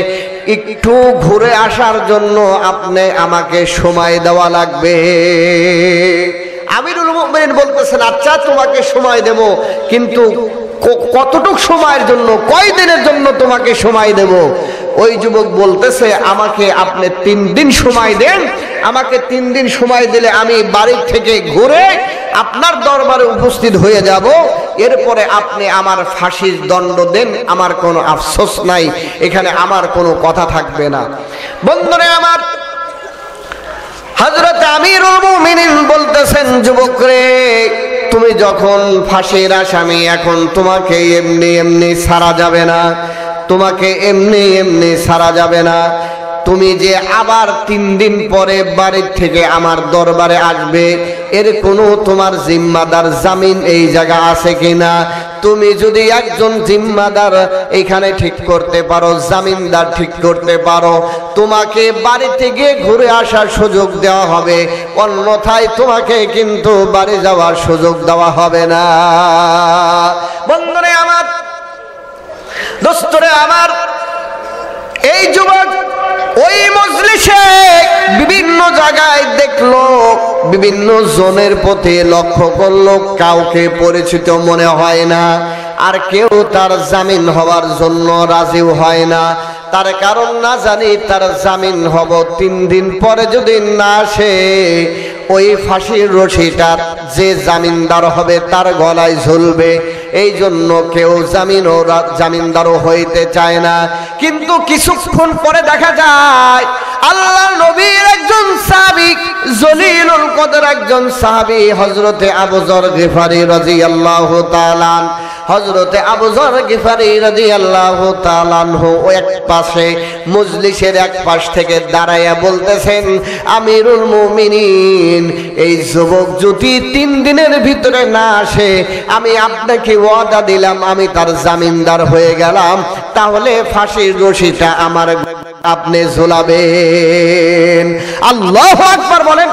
একটু ঘুরে আসার জন্য আপনি আমাকে সময় দেওয়া লাগবে। আমিরুল মুমিনিন বলতেছেন, আচ্ছা তোমাকে সময় দেব, কিন্তু কতটুক সময়ের জন্য, কয় দিনের জন্য তোমাকে সময় দেব? ওই যুবক বলতেছে, আমাকে আপনি 3 দিন সময় দেন। আমাকে 3 দিন সময় দিলে আমি বাড়ি থেকে ঘুরে আপনার দরবারে উপস্থিত হয়ে যাব, এরপরে আপনি আমার ফাঁসির দণ্ড দেন, আমার কোনো আফসোস নাই, এখানে আমার কোনো কথা থাকবে না। বন্ধুরা আমার, হযরত আমিরুল মুমিনিন বলতেছেন, যুবক রে, তুমি যখন ফাঁসির আসামি, এখন তোমাকে এমনি এমনি ছাড়া যাবে না, তোমাকে এমনি এমনি ছাড়া যাবে না। তুমি যে আবার 3 দিন পরে বাড়ির থেকে আমার দরবারে আসবে, এর কোনো তোমার জিম্মাদার জামিন এই জায়গা আছে কিনা? তুমি যদি একজন জিম্মাদার এখানে ঠিক করতে পারো, জামিনদার ঠিক করতে পারো, তোমাকে বাড়ি থেকে ঘুরে আসার সুযোগ দেওয়া হবে, অন্যথায় তোমাকে কিন্তু বাড়ি যাওয়ার সুযোগ দেওয়া হবে না। বন্ধুরে আমার, দোস্তরে আমার, এই যুবক ওই মজলিসে বিভিন্ন জায়গায় দেখলো, বিভিন্ন জনের প্রতি লক্ষ্য করলো, কাউকে পরিচিত মনে হয় না, আর কেউ তার জামিন হওয়ার জন্য রাজিও হয় না। তার কারণ না জানি তার জামিন হব 3 দিন পরে যদি না আসে, ওই ফাঁসির রশিটা যে জামিনদার হবে তার গলায় ঝুলবে, এই জন্য কেউ জামিনদারও হইতে চায় না। কিন্তু কিছুক্ষণ পরে দেখা যায় আল্লাহর নবীর একজন সাহাবী, জলিলুল কদর একজন সাহাবী, হযরতে আবু যর গিফারী রাদিয়াল্লাহু তাআলা, হযরতে আবু যর গিফারী রাদিয়াল্লাহু তাআলা ওই এক পাশে মজলিসের এক পাশ থেকে দাঁড়ায়া বলতেছেন, আমিরুল মুমিনিন, এই যুবক যদি 3 দিনের ভিতরে না আসে, আমি আপনাকে ওয়াদা দিলাম, আমি তার জামিনদার হয়ে গেলাম, তাহলে ফাঁসির রশিটা আমার আপনি ঝোলাবেন। আল্লাহু আকবার বলেন,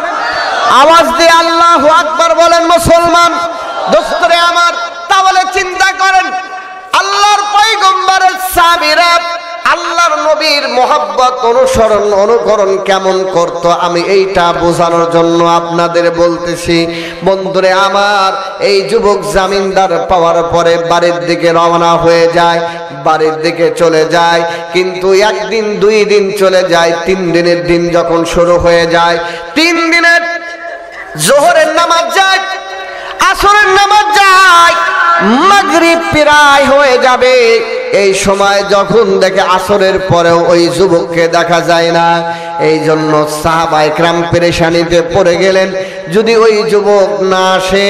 আওয়াজ দিয়ে আল্লাহু আকবার বলেন মুসলমান। দোস্তরে আমার, তাহলে চিন্তা করেন, আল্লাহর পয়গম্বরের সাহাবীরা আল্লাহর নবীর মোহাব্বত অনুকরণ কেমন করত, আমি এইটা বোঝানোর জন্য আপনাদের বলতেছি। বন্ধুরে আমার, এই যুবক জামিনদার পাওয়ার পরে বাড়ির দিকে রওনা হয়ে যায়, বাড়ির দিকে চলে যায়, কিন্তু 1 দিন 2 দিন চলে যায়, 3 দিনের দিন যখন শুরু হয়ে যায়, 3 দিনের জোহরের নামাজ যায়, আসরের নামাজ যায়, মাগরিব প্রায় হয়ে যাবে, এই সময় যখন দেখে আসরের পরেও ওই যুবককে দেখা যায় না, এই জন্য সাহাবায়ে কেরাম পেরেশানিতে পড়ে গেলেন, যদি ওই যুবক না আসে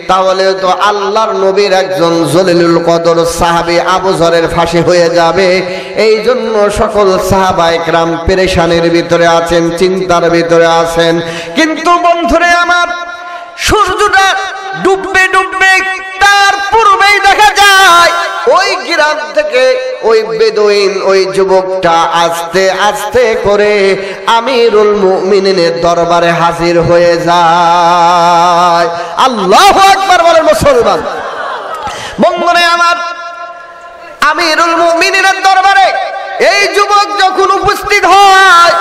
তাহলে তো আল্লাহর নবীর একজন জলিলুল কদর সাহাবী আবু যরের ফাঁসি হয়ে যাবে। এই জন্য সকল সাহাবায়ে কেরাম পেরেশানির ভিতরে আছেন, চিন্তার ভিতরে আছেন। কিন্তু বন্ধুরে আমার, সূর্যটা ডুববে ডুববে তার পূর্বেই দেখা যায় ওই গ্রাম থেকে ওই বেদুইন ওই যুবকটা আস্তে আস্তে করে আমিরুল মুমিনিনের দরবারে হাজির হয়ে যায়। আল্লাহু আকবার বলেন মুসলমান। বন্ধুরা আমার, আমিরুল মুমিনিনের দরবারে এই যুবক যখন উপস্থিত হয়,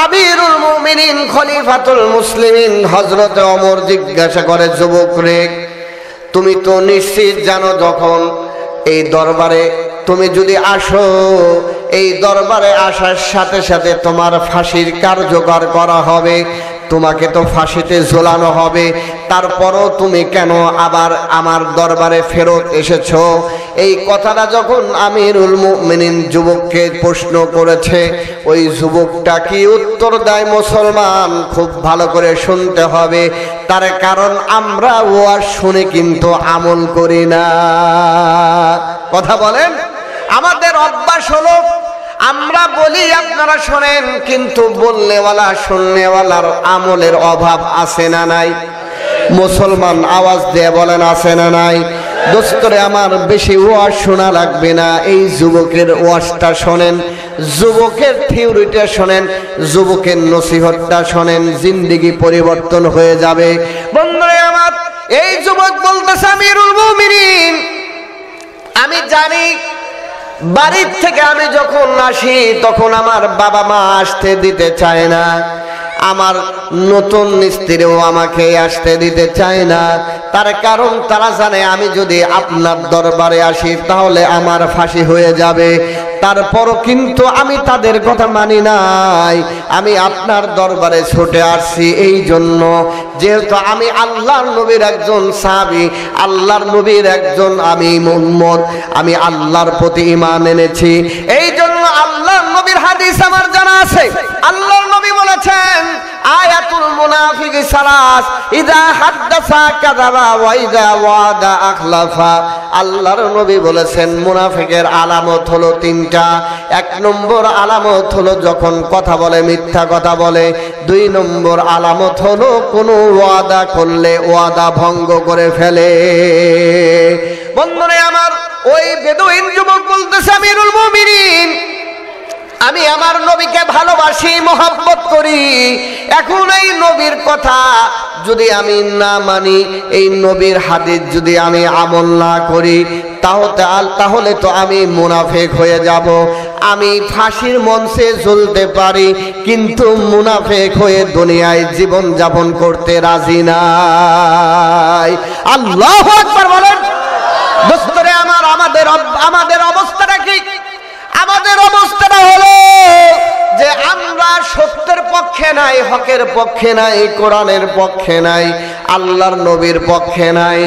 আমিরুল মুমিনিন খলিফাতুল মুসলিমিন হযরত ওমর জিজ্ঞাসা করে, যুবক রে, তুমি তো নিশ্চিত জানো যখন এই দরবারে তুমি যদি আসো, এই দরবারে আসার সাথে সাথে তোমার ফাঁসির কার্যকর করা হবে, তোমাকে তো ফাঁসিতে ঝোলানো হবে, তারপরও তুমি কেন আবার আমার দরবারে ফেরত এসেছো? এই কথাটা যখন আমিরুল মুমিনিন যুবককে প্রশ্ন করেছে, ওই যুবকটা কি উত্তর দেয় মুসলমান, খুব ভালো করে শুনতে হবে, তার কারণ আমরা ওয়াজ শুনে কিন্তু আমল করি না। কথা বলেন, আমাদের অভ্যাস হলো আমরা বলি আপনারা শোনেন, কিন্তু বললেওয়ালা শুননেওয়ালার আমলের অভাব আছে না নাই? মুসলমান আওয়াজ দিয়ে বলেন আছে না নাই? দোস্তরে আমার বেশি ওয়াজ শোনা লাগবে না, এই যুবকের ওয়াজটা শোনেন, যুবকের থিওরিটা শোনেন, যুবকের নসিহতটা শোনেন, জিন্দেগি পরিবর্তন হয়ে যাবে। বন্ধুরা আমার, এই যুবক বলতেছে, আমিরুল মুমিনিন, আমি জানি বাড়ির থেকে আমি যখন আসি তখন আমার বাবা মা আসতে দিতে চায় না, আমার নতুন স্ত্রীও আমাকে আসতে দিতে চায় না, তার কারণ তারা জানে আমি যদি আপনার দরবারে আসি তাহলে আমার ফাঁসি হয়ে যাবে। তারপরও কিন্তু আমি তাদের কথা মানি নাই, আমি আপনার দরবারে ছুটে আসছি এই জন্য, যেহেতু আমি আল্লাহর নবীর একজন সাহাবী, আল্লাহর নবীর একজন আমি মুহাম্মদ, আমি আল্লাহর প্রতি ঈমান এনেছি, এই জন্য আল্লাহর নবীর হাদিস আমার জানা আছে। আল্লাহর নবী বলেছেন, আয়াতুল মুনাফিক সালাস, ইযা হাদাসা কাযাবা ওয়া ইযা ওয়াদা আখলাফা। আল্লাহর নবী বলেছেন মুনাফিকের আলামত হলো তিনটা। এক নম্বর আলামত হলো যখন কথা বলে মিথ্যা কথা বলে। দুই নম্বর আলামত হলো কোনো ওয়াদা করলে ওয়াদা ভঙ্গ করে ফেলে। বন্ধুরা আমার, ওই বেদুইন যুবক বলতেছে, আমিরুল মুমিনিন, আমি আমার নবীকে ভালোবাসি, মহব্বত করি, এখন এই নবীর কথা যদি আমি না মানি, এই নবীর হাদিস যদি আমি আমল না করি, তাহলে তো আমি মুনাফিক হয়ে যাব। আমি ফাঁসির মঞ্চে ঝুলতে পারি, কিন্তু মুনাফিক হয়ে দুনিয়ায় জীবন যাপন করতে রাজি নাই। আল্লাহু আকবার বলেন। দোস্তরে আমার, আমাদের অবস্থাটা কি? আমাদের অবস্থাটা হলো যে আমরা সত্যের পক্ষে নাই, হকের পক্ষে নাই, কোরআনের পক্ষে নাই, আল্লাহর নবীর পক্ষে নাই।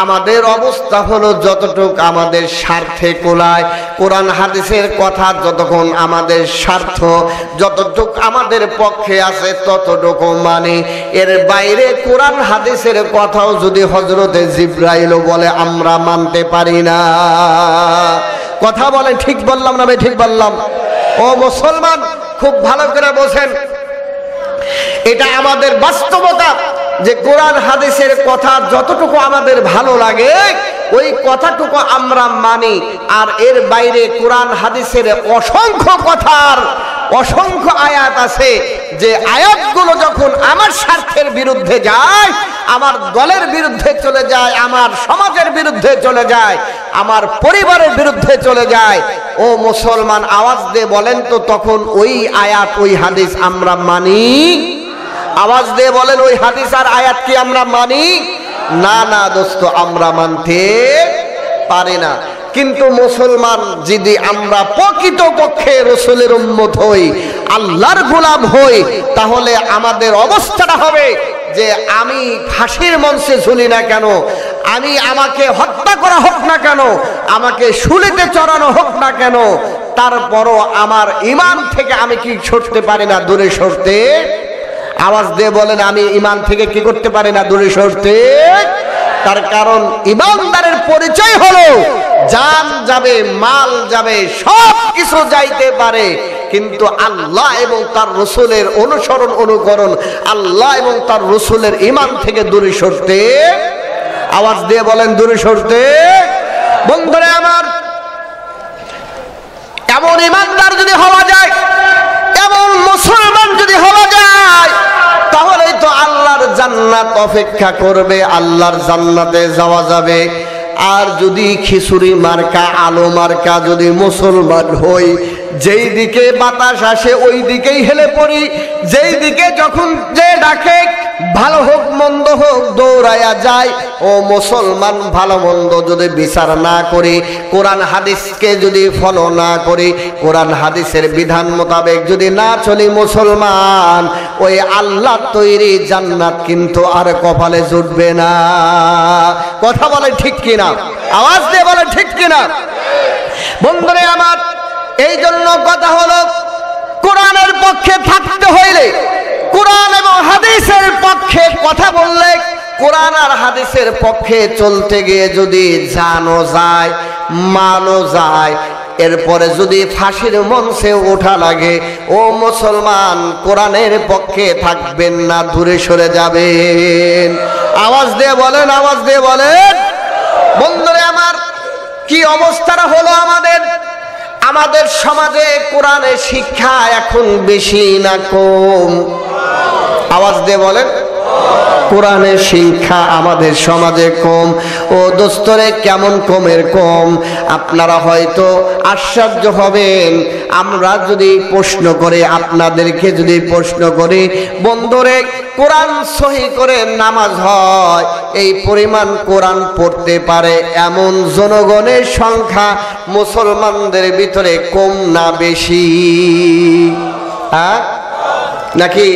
আমাদের অবস্থা হলো যতটুক আমাদের স্বার্থে কোলায়, কোরআন হাদিসের কথা যতক্ষণ আমাদের স্বার্থ, যতটুক আমাদের পক্ষে আছে ততটুকু মানে। এর বাইরে কোরআন হাদিসের কথাও যদি হযরতে জিবরাইলও বলে আমরা মানতে পারি না। কথা বলেন, ঠিক বললাম না? ঠিক বললাম? ও মুসলমান, খুব ভালো করে বোঝেন, এটা আমাদের বাস্তবতা যে কোরআন হাদিসের কথা যতটুকু আমাদের ভালো লাগে ওই কথাটুকু আমরা মানি, আর এর বাইরে কোরআন হাদিসের অসংখ্য কথার অসংখ্য আয়াত আছে যে আয়াতগুলো যখন আমার স্বার্থের বিরুদ্ধে যায়, আমার দলের বিরুদ্ধে চলে যায়, আমার সমাজের বিরুদ্ধে চলে যায়, আমার পরিবারের বিরুদ্ধে চলে যায়, ও মুসলমান আওয়াজ দিয়ে বলেন তো তখন ওই আয়াত ওই হাদিস আমরা মানি? আওয়াজ দিয়ে বলেন, ওই হাদিস আর আয়াত কি আমরা মানি? না না দোস্ত, আমরা মানতে পারি না। কিন্তু মুসলমান যদি আমরা প্রকৃতপক্ষে রাসূলের উম্মত হই, আল্লাহর গোলাম হই, তাহলে আমাদের অবস্থাটা হবে যে আমি ফাঁসির মঞ্চে ঝুলি না কেন, আমাকে হত্যা করা হোক না কেন, আমাকে শুলিতে চড়ানো হোক না কেন, তারপরও আমার ঈমান থেকে আমি কি সরতে পারি না, দূরে সরতে? আওয়াজ দিয়ে বলেন, আমি ঈমান থেকে কি করতে পারি না, দূরে সরতে? তার কারণ ঈমানদারের পরিচয় হলো জান যাবে, মাল যাবে, সব কিছু যাইতে পারে, কিন্তু আল্লাহ এবং তার রাসূলের অনুসরণ অনুকরণ, আল্লাহ এবং তার রাসূলের ঈমান থেকে দূরে সরতে। আওয়াজ দিয়ে বলেন, দূরে সরতে। বন্ধুরা আমার, এমন ঈমানদার যদি হওয়া যায়, এমন মুসলমান যদি হওয়া যায়, তাহলেই তো আল্লাহর জান্নাত অপেক্ষা করবে, আল্লাহর জান্নাতে যাওয়া যাবে। আর যদি খিচুড়ি মার্কা, আলো মার্কা যদি মুসলমান হই, যেই দিকে বাতাস আসে ওই দিকেই হেলে পড়ি, যেই দিকে যখন যে ডাকে ভালো হোক মন্দ হোক দৌড়ায়া যায়। ও মুসলমান, ভালো মন্দ যদি বিচার না করি, কোরআন হাদিসকে যদি ফলো না করি, কোরআন হাদিসের বিধান মোতাবেক যদি না চলি মুসলমান, ওই আল্লাহ তৈরি জান্নাত কিন্তু আর কপালে জুটবে না। কথা বলে ঠিক কিনা? আওয়াজ দিয়ে বলে ঠিক কিনা? বন্ধুরে আমার, এই জন্য কথা হলো, কোরআনের পক্ষে থাকতে হইলে, কোরআন এবং হাদিসের পক্ষে কথা বললে, কোরআন আর হাদিসের পক্ষে চলতে গিয়ে যদি জানো যায়, মানো যায়, এরপরে যদি ফাঁসির মঞ্চে ওঠা লাগে, ও মুসলমান, কোরআনের পক্ষে থাকবেন না, দূরে সরে যাবেন। আওয়াজ দিয়ে বলেন, আওয়াজ দিয়ে বলেন। বন্ধুরে আমার, কি অবস্থাটা হলো আমাদের আমাদের সমাজে? কোরআনের শিক্ষা এখন বেশি না কম? আওয়াজ দিয়ে বলেন। কোরআনের শিক্ষা আমাদের সমাজে কম। ও দোস্তরে, কেমন কমের কম? আপনারা হয়তো আশ্চর্য হবেন। আমরা যদি প্রশ্ন করে, আপনাদেরকে যদি প্রশ্ন করি, বন্ধুরে, কোরআন সহি করে নামাজ হয় এই পরিমাণ কোরআন পড়তে পারে এমন জনগণের সংখ্যা মুসলমানদের ভিতরে কম না বেশি? হ্যাঁ, নাকি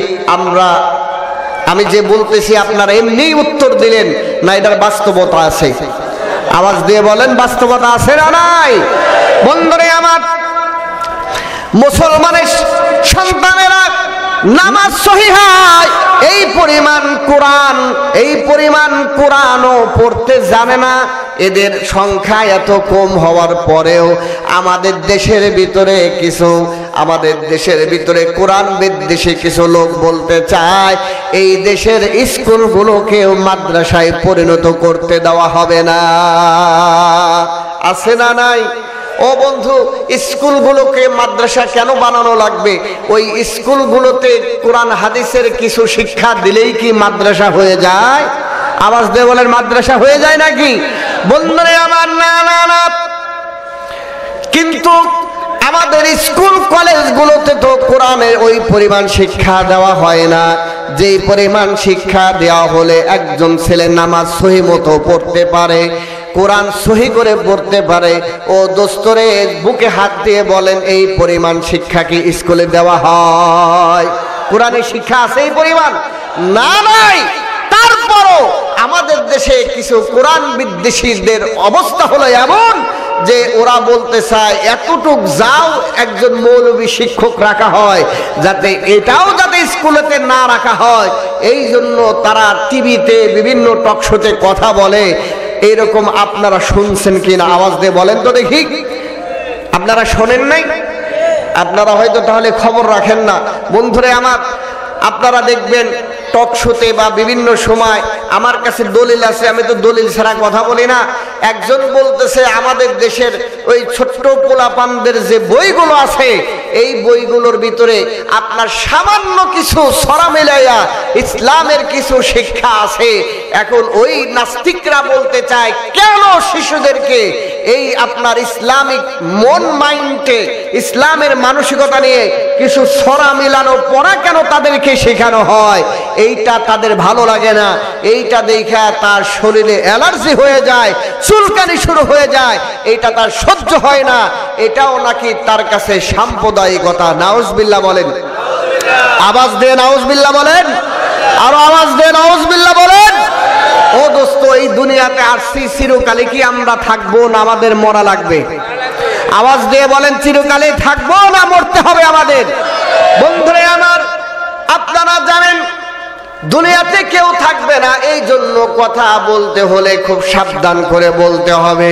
আমি যে বলতেছি আপনারা এমনি উত্তর দিলেন, না এটার বাস্তবতা আছে? আওয়াজ দিয়ে বলেন, বাস্তবতা আছে না নাই? বন্ধুরে আমার, মুসলমানের সন্তানেরা নামাজ সহি হয় এই পরিমাণ কোরআনও পড়তে জানে না। এদের সংখ্যা এত কম হওয়ার পরেও আমাদের দেশের ভিতরে কোরআন বিদ্বেষী কিছু লোক বলতে চায়, এই দেশের স্কুলগুলোকেও মাদ্রাসায় পরিণত করতে দেওয়া হবে না। আছে না নাই? ও বন্ধু, স্কুলগুলোকে মাদ্রাসা কেন বানানো লাগবে? ওই স্কুলগুলোতে কোরআন হাদিসের কিছু শিক্ষা দিলেই কি মাদ্রাসা হয়ে যায়? আওয়াজ দিয়ে বলেন, মাদ্রাসা হয়ে যায় নাকি? বন্ধুরে আমার, না না না। কিন্তু আমাদের স্কুল কলেজগুলোতে তো কোরআনের ওই পরিমাণ শিক্ষা দেওয়া হয় না। যেই পরিমাণ শিক্ষা দেওয়া হলে একজন ছেলে নামাজ সহি মতো পড়তে পারে, কোরআন সহি করে পড়তে পারে। ও দোস্তরে, বুকে হাত দিয়ে বলেন, এই পরিমাণ শিক্ষা কি স্কুলে দেওয়া হয়? কোরআনের শিক্ষা আছে এই পরিমাণ? না, নাই। তারপরও আমাদের দেশে কিছু কোরআন বিদ্বেষীদের অবস্থা হলো এমন যে ওরা বলতে চায় এতটুক যাও একজন মৌলবী শিক্ষক রাখা হয়, যাতে স্কুলেতে না রাখা হয়। এই জন্য তারা টিভিতে বিভিন্ন টক শোতে কথা বলে। এইরকম আপনারা শুনছেন কিনা? আওয়াজ দিয়ে বলেন তো দেখি। আপনারা শোনেন নাই? আপনারা হয়তো তাহলে খবর রাখেন না। বন্ধুরে আমার, আপনারা দেখবেন টক শোতে বা বিভিন্ন সময়, আমার কাছে দলিল আছে, আমি তো দলিল ছাড়া কথা বলি না। একজন বলতেছে আমাদের দেশের ওই ছোট্ট পোলাপানদের যে বইগুলো আছে, এই বইগুলোর ভিতরে আপনার সামান্য কিছু ছড়া মিলাইয়া ইসলামের কিছু শিক্ষা আছে। এখন ওই নাস্তিকরা বলতে চায়, কেন শিশুদেরকে এই আপনার ইসলামিক মাইন্ডে, ইসলামের মানসিকতা নিয়ে কিছু ছড়া মিলানো পড়া কেন তাদেরকে শেখানো হয়? এইটা তাদের ভালো লাগে না। এইটা দেখা তার শরীরে অ্যালার্জি হয়ে যায়, চুলকানি শুরু হয়ে যায়, এইটা তার সহ্য হয় না। এটাও নাকি তার কাছে সাম্প্রদায়িকতা। নাউজুবিল্লাহ বলেন। আওয়াজ দিয়ে নাউজুবিল্লাহ বলেন। আরো আওয়াজ দিয়ে নাউজুবিল্লাহ বলেন। ও দোস্ত, এই দুনিয়াতে আসছি চিরকালে কি আমরা থাকবো, না আমাদের মরা লাগবে? আওয়াজ দিয়ে বলেন, চিরকালে থাকবো না মরতে হবে আমাদের? বন্ধুরে আমার, আপনারা জানেন দুনিয়াতে কেউ থাকবে না। এই জন্য কথা বলতে হলে খুব সাবধান করে বলতে হবে।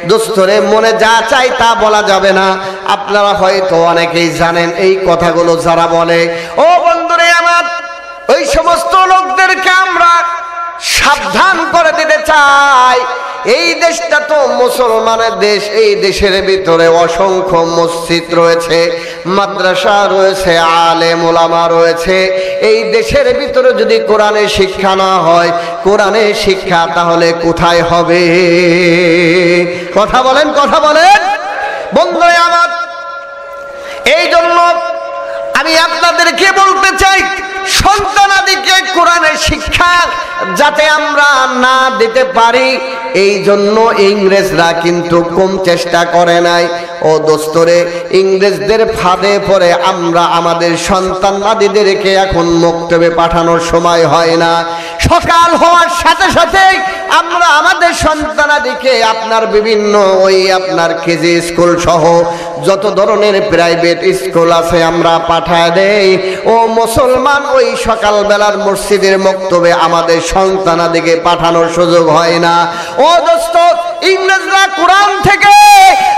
দোস্তরে, মনে যা চাই তা বলা যাবে না। আপনারা হয়তো অনেকেই জানেন এই কথাগুলো যারা বলে। ও বন্ধুরে আমার, ওই সমস্ত লোকদেরকে আমরা সাবধান করে দিতে চাই। এই দেশটা তো মুসলমানের দেশ। এই দেশের ভিতরে অসংখ্য মসজিদ রয়েছে, মাদ্রাসা রয়েছে, আলেম ওলামা রয়েছে। এই দেশের ভিতরে যদি কোরআনের শিক্ষা না হয়, কোরআনের শিক্ষা তাহলে কোথায় হবে? কথা বলেন, কথা বলেন। বন্ধুরা আমার, এই জন্য আমি আপনাদেরকে বলতে চাই, সন্তানাদিকে কোরআনের শিক্ষা যাতে আমরা না দিতে পারি, এই জন্য ইংরেজরা কিন্তু কম চেষ্টা করে নাই। ও দোস্তরে, ইংরেজদের ফাঁদে পড়ে আমরা আমাদের সন্তানাদিদেরকে এখন মক্তবে পাঠানোর সময় হয় না। সকাল হওয়ার সাথে সাথে আমরা আমাদের সন্তানাদিকে আপনার বিভিন্ন ওই আপনার কেজি স্কুল সহ যত ধরনের প্রাইভেট স্কুল আছে আমরা পাঠায় দেই। ও মুসলমান, ওই সকালবেলার মসজিদের মক্তবে আমাদের সন্তানাদিকে পাঠানোর সুযোগ হয় না। ও দোস্ত, ইংরেজরা কোরআন থেকে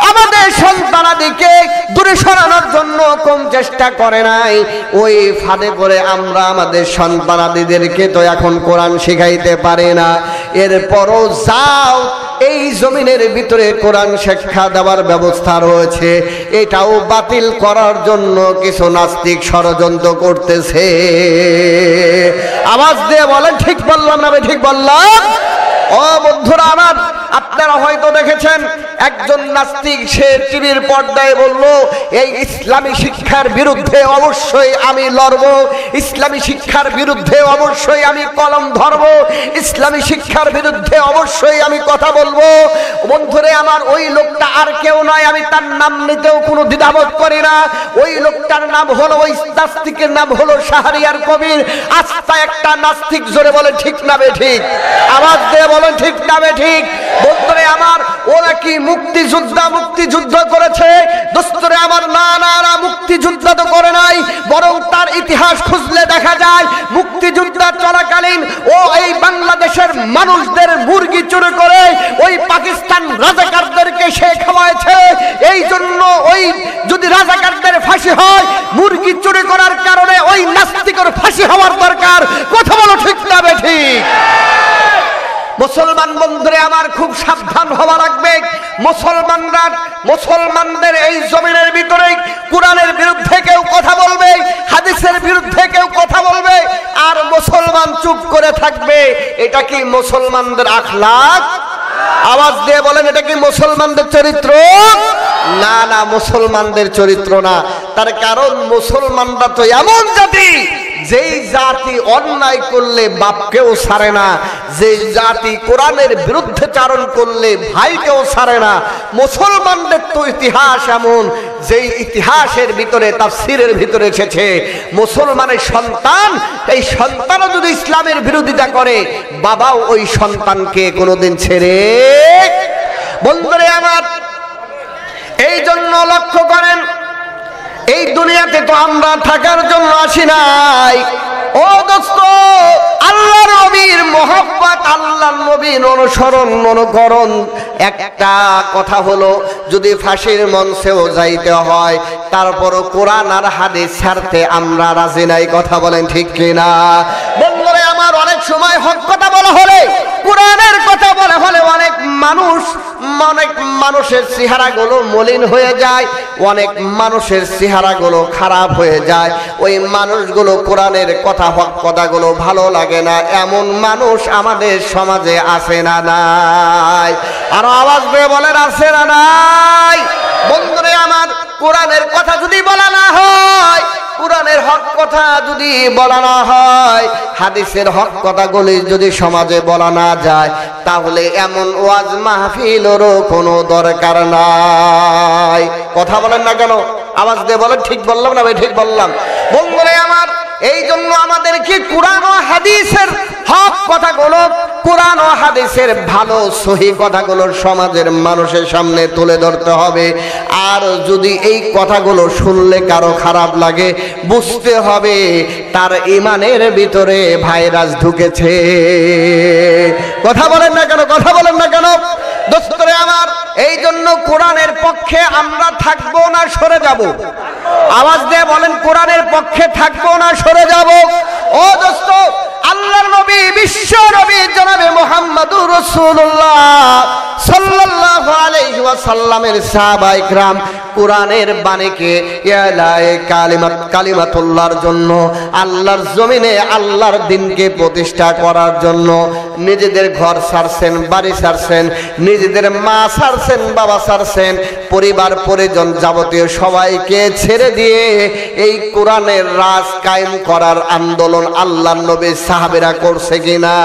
আমাদের সন্তানাদিকে দূরে সরানোর জন্য কম চেষ্টা করে নাই। ওই ফাঁদে পড়ে আমরা আমাদের সন্তানাদিদেরকে তো এখন কোরআন শিখাইতে পারি না। এরপরও যাও, এই জমিনের ভিতরে কোরআন শিক্ষা দেওয়ার ব্যবস্থা রয়েছে, এটাও বাতিল করার জন্য কিছু নাস্তিক ষড়যন্ত্র করতেছে। আওয়াজ দিয়ে বলেন ঠিক বললাম না? ঠিক বললাম? ও বন্ধুরা আমার, আপনারা হয়তো দেখেছেন একজন নাস্তিক সে টিভির পর্দায় বলল, এই ইসলামী শিক্ষার বিরুদ্ধে অবশ্যই আমি লড়ব, ইসলামী শিক্ষার বিরুদ্ধে অবশ্যই আমি কলম ধরব, ইসলামী শিক্ষার বিরুদ্ধে অবশ্যই আমি কথা বলবো। বন্ধুরে আমার, ওই লোকটা আর কেউ নয়, আমি তার নাম নিতেও কোনো দ্বিধাবোধ করি না। ওই লোকটার নাম হলো, ওই নাস্তিকের নাম হলো শাহরিয়ার কবির। আস্থা একটা নাস্তিক, জোরে বলে ঠিক না বে ঠিক? আওয়াজ দিয়ে বলেন ঠিক না বে ঠিক? বন্ধুরে আমার, ওরা কি মুক্তিযুদ্ধ করেছে? দোস্তরে আমার, না না না, মুক্তিযুদ্ধ তো করে নাই, বরং তার ইতিহাস খুঁজলে দেখা যায় মুক্তিযুদ্ধ চলাকালীন ও এই বাংলাদেশের মানুষদের মুরগি চুরি করে ওই পাকিস্তান রাজাকারদেরকে সে খাওয়াইছে। এই জন্য ওই যদি রাজাকারদের ফাঁসি হয়, মুরগি চুরি করার কারণে ওই নাস্তিকের ফাঁসি হওয়ার দরকার। কথা বলো ঠিক না বে ঠিক? মুসলমান বন্ধুরে আমার, খুব সাবধান হওয়া লাগবে। মুসলমানদের এই জমিনের ভিতরে কোরআনের বিরুদ্ধে কেউ কথা বলবে, হাদিসের বিরুদ্ধে কেউ কথা বলবে, আর মুসলমান চুপ করে থাকবে, এটা কি মুসলমানদের আখলাক? আওয়াজ দিয়ে বলেন, এটা কি মুসলমানদের চরিত্র? না না, মুসলমানদের চরিত্র না। তার কারণ মুসলমানরা তো এমন জাতি, যেই জাতি অন্যায় করলে বাপকেও ছাড়ে না, যেই জাতি কোরআনের বিরুদ্ধে চারণ করলে ভাইকেও ছাড়ে না। মুসলমানদের তো ইতিহাস এমন, যেই ইতিহাসের ভিতরে তাফসীরের ভিতরে এসেছে, মুসলমানের সন্তান, এই সন্তানও যদি ইসলামের বিরোধিতা করে, বাবাও ওই সন্তানকে কোনোদিন ছেড়ে। বন্ধুরে আমার, এই জন্য লক্ষ্য করেন, এই দুনিয়াতে তো আমরা থাকার জন্য আসি নাই। ও দোস্ত, আল্লাহ নবীর মোহাব্বত, আল্লাহ নবীর অনুসরণ অনুকরণ। একটা কথা হলো, যদি ফাঁসির মঞ্চেও যাইতে হয়, তারপরও কোরআন আর হাদিস ছাড়তে আমরা রাজি নাই। কথা বলেন ঠিক কিনা? বন্ধুরা আমার, অনেক সময় হক কথা বলা হলে, কোরআনের কথা বলা হলে অনেক মানুষের চেহারাগুলো মলিন হয়ে যায়, অনেক মানুষের চেহারাগুলো খারাপ হয়ে যায়। ওই মানুষগুলো কোরআনের কথাগুলো ভালো লাগে না, এমন মানুষ আমাদের সমাজে আছে না নাই? আর আওয়াজ দিয়ে বলেন, আছে না নাই? বন্ধুরে আমার, কোরআনের কথা যদি বলা না হয়, কোরআনের হক কথা যদি বলা না হয়, হাদিসের হক কথাগুলি যদি সমাজে বলা না যায়, তাহলে এমন ওয়াজ মাহফিলেরও কোনো দরকার নাই। কথা বলেন না কেন? আওয়াজ দিয়ে বলেন, ঠিক বললাম না ভাই? ঠিক বললাম। বন্ধুরে আমার, এই জন্য আমাদেরকে কোরআন ও হাদিসের হক কথাগুলো, কোরআন ও হাদিসের ভালো সহি কথাগুলো সমাজের মানুষের সামনে তুলে ধরতে হবে। আর যদি এই কথাগুলো শুনলে কারো খারাপ লাগে, বুঝতে হবে তার ঈমানের ভিতরে ভাইরাস ঢুকেছে। কথা বলেন না কেন? কথা বলেন না কেন? দোস্তরে আমার, এই জন্য কোরআনের পক্ষে আমরা থাকবো না সরে যাব? আওয়াজ দিয়ে বলেন, কোরআনের পক্ষে থাকবো না সরে যাব? ও দোস্ত, আল্লাহর নবী, বিশ্ব নবী জনাবে মুহাম্মদুর রাসূলুল্লাহ সাল্লাল্লাহু আলাইহি ওয়াসাল্লামের সাহাবায়ে কিরাম কোরআনের বাণীকে ইয়ালায়ে কালিমাতুল্লাহর জন্য, আল্লাহর জমিনে আল্লাহর দ্বীনকে প্রতিষ্ঠা করার জন্য নিজেদের ঘর ছাড়ছেন, বাড়ি ছাড়ছেন, নিজেদের মা ছাড়ছেন, বাবা ছাড়ছেন, পরিবার পরিজন যাবতীয় সবাইকে ছেড়ে দিয়ে এই কোরআনের রাজ কায়েম করার আন্দোলন আল্লাহর নবী সাহাবীরা করছে কিনা?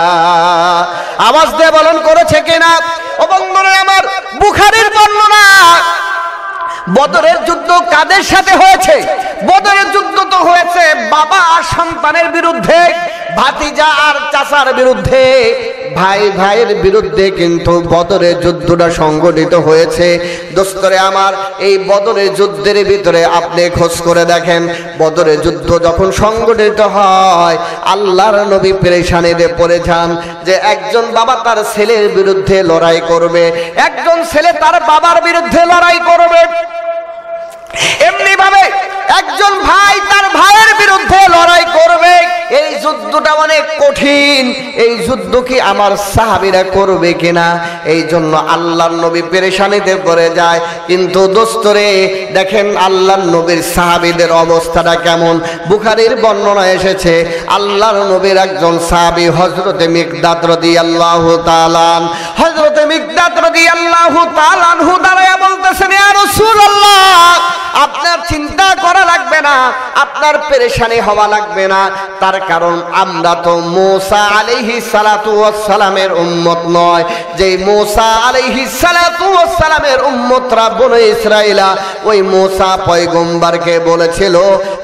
আওয়াজ দিয়ে বলেন, করেছে কিনা? ও বন্ধুরা আমার, বুখারীর বর্ণনা, বদরের যুদ্ধ কাদের সাথে হয়েছে? বদরের যুদ্ধ তো হয়েছে বাবা আর সন্তানের বিরুদ্ধে, ভাতিজা আর চাচার বিরুদ্ধে, ভাই ভাইয়ের বিরুদ্ধে কিন্তু বদরের যুদ্ধটা সংগঠিত হয়েছে। দোস্তরে আমার, এই বদরের যুদ্ধের ভিতরে আপনি খোঁজ করে দেখেন, বদরের যুদ্ধ যখন সংগঠিত হয় আল্লাহর নবী পেরেশানিতে পড়ে যান যে একজন বাবা তার ছেলের বিরুদ্ধে লড়াই করবে, একজন ছেলে তার বাবার বিরুদ্ধে লড়াই করবে, এমনি ভাবে একজন ভাই তার ভাইয়ের বিরুদ্ধে লড়াই করবে। এই যুদ্ধটা অনেক কঠিন, এই যুদ্ধ কি আমার সাহাবীরা করবে কিনা? এই জন্য আল্লাহর নবী পেরেশানিতে পড়ে যায়। কিন্তু দোস্তরে দেখেন আল্লাহর নবীর সাহাবীদের অবস্থাটা কেমন। বুখারীর বর্ণনা এসেছে, আল্লাহর নবীর একজন সাহাবী হযরতে মিকদাদ রাদিয়াল্লাহু তাআলা, হযরতে মিকদাদ রাদিয়াল্লাহু তাআলা আনহু দাঁড়ায়া বলতেছেন, ইয়া রাসূলুল্লাহ, আপনার চিন্তা করা লাগবে না, আপনার পেরেশানি হওয়া লাগবে না। তার কারণ আমরা তো মূসা আলাইহিস সালাতু ওয়াস সালামের উম্মত নয়, যে মূসা আলাইহিস সালাতু ওয়াস সালামের উম্মতরা বনি ইসরাঈলা ওই মূসা পয়গম্বরকে বলেছিল,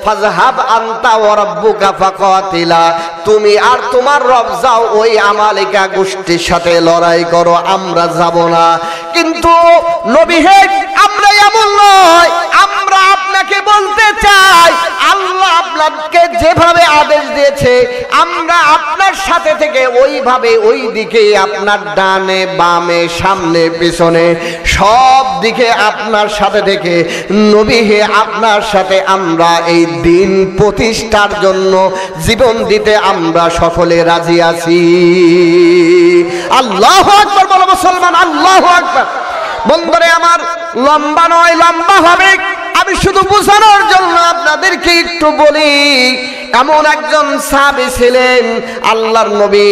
ফাযহাব আনতা ওয়া রাব্বুকা ফাকাতিলা, তুমি আর তোমার রব যাও ওই আমালিকা গোষ্ঠীর সাথে লড়াই করো, আমরা যাব না। কিন্তু নবী হে, আমরা এমন নয়, আমরা আপনাকে বলতে চাই আল্লাহ আপনাকে যেভাবে আদেশ দিয়েছে আমরা আপনার সাথে থেকে ওইভাবে ওই দিকে, আপনার ডানে বামে সামনে পিছনে সব দিকে আপনার সাথে থেকে নবী হে, আপনার সাথে আমরা এই দিন প্রতিষ্ঠার জন্য জীবন দিতে আমরা সকলে রাজি আছি। আল্লাহু আকবার বলো মুসলমান, আল্লাহু আকবার। বন্ধুরে আমার, লম্বা নয়, লম্বা হবে, আমি শুধু বোঝানোর জন্য আপনাদেরকে একটু বলি। এমন একজন সাহাবী ছিলেন, আল্লাহর নবী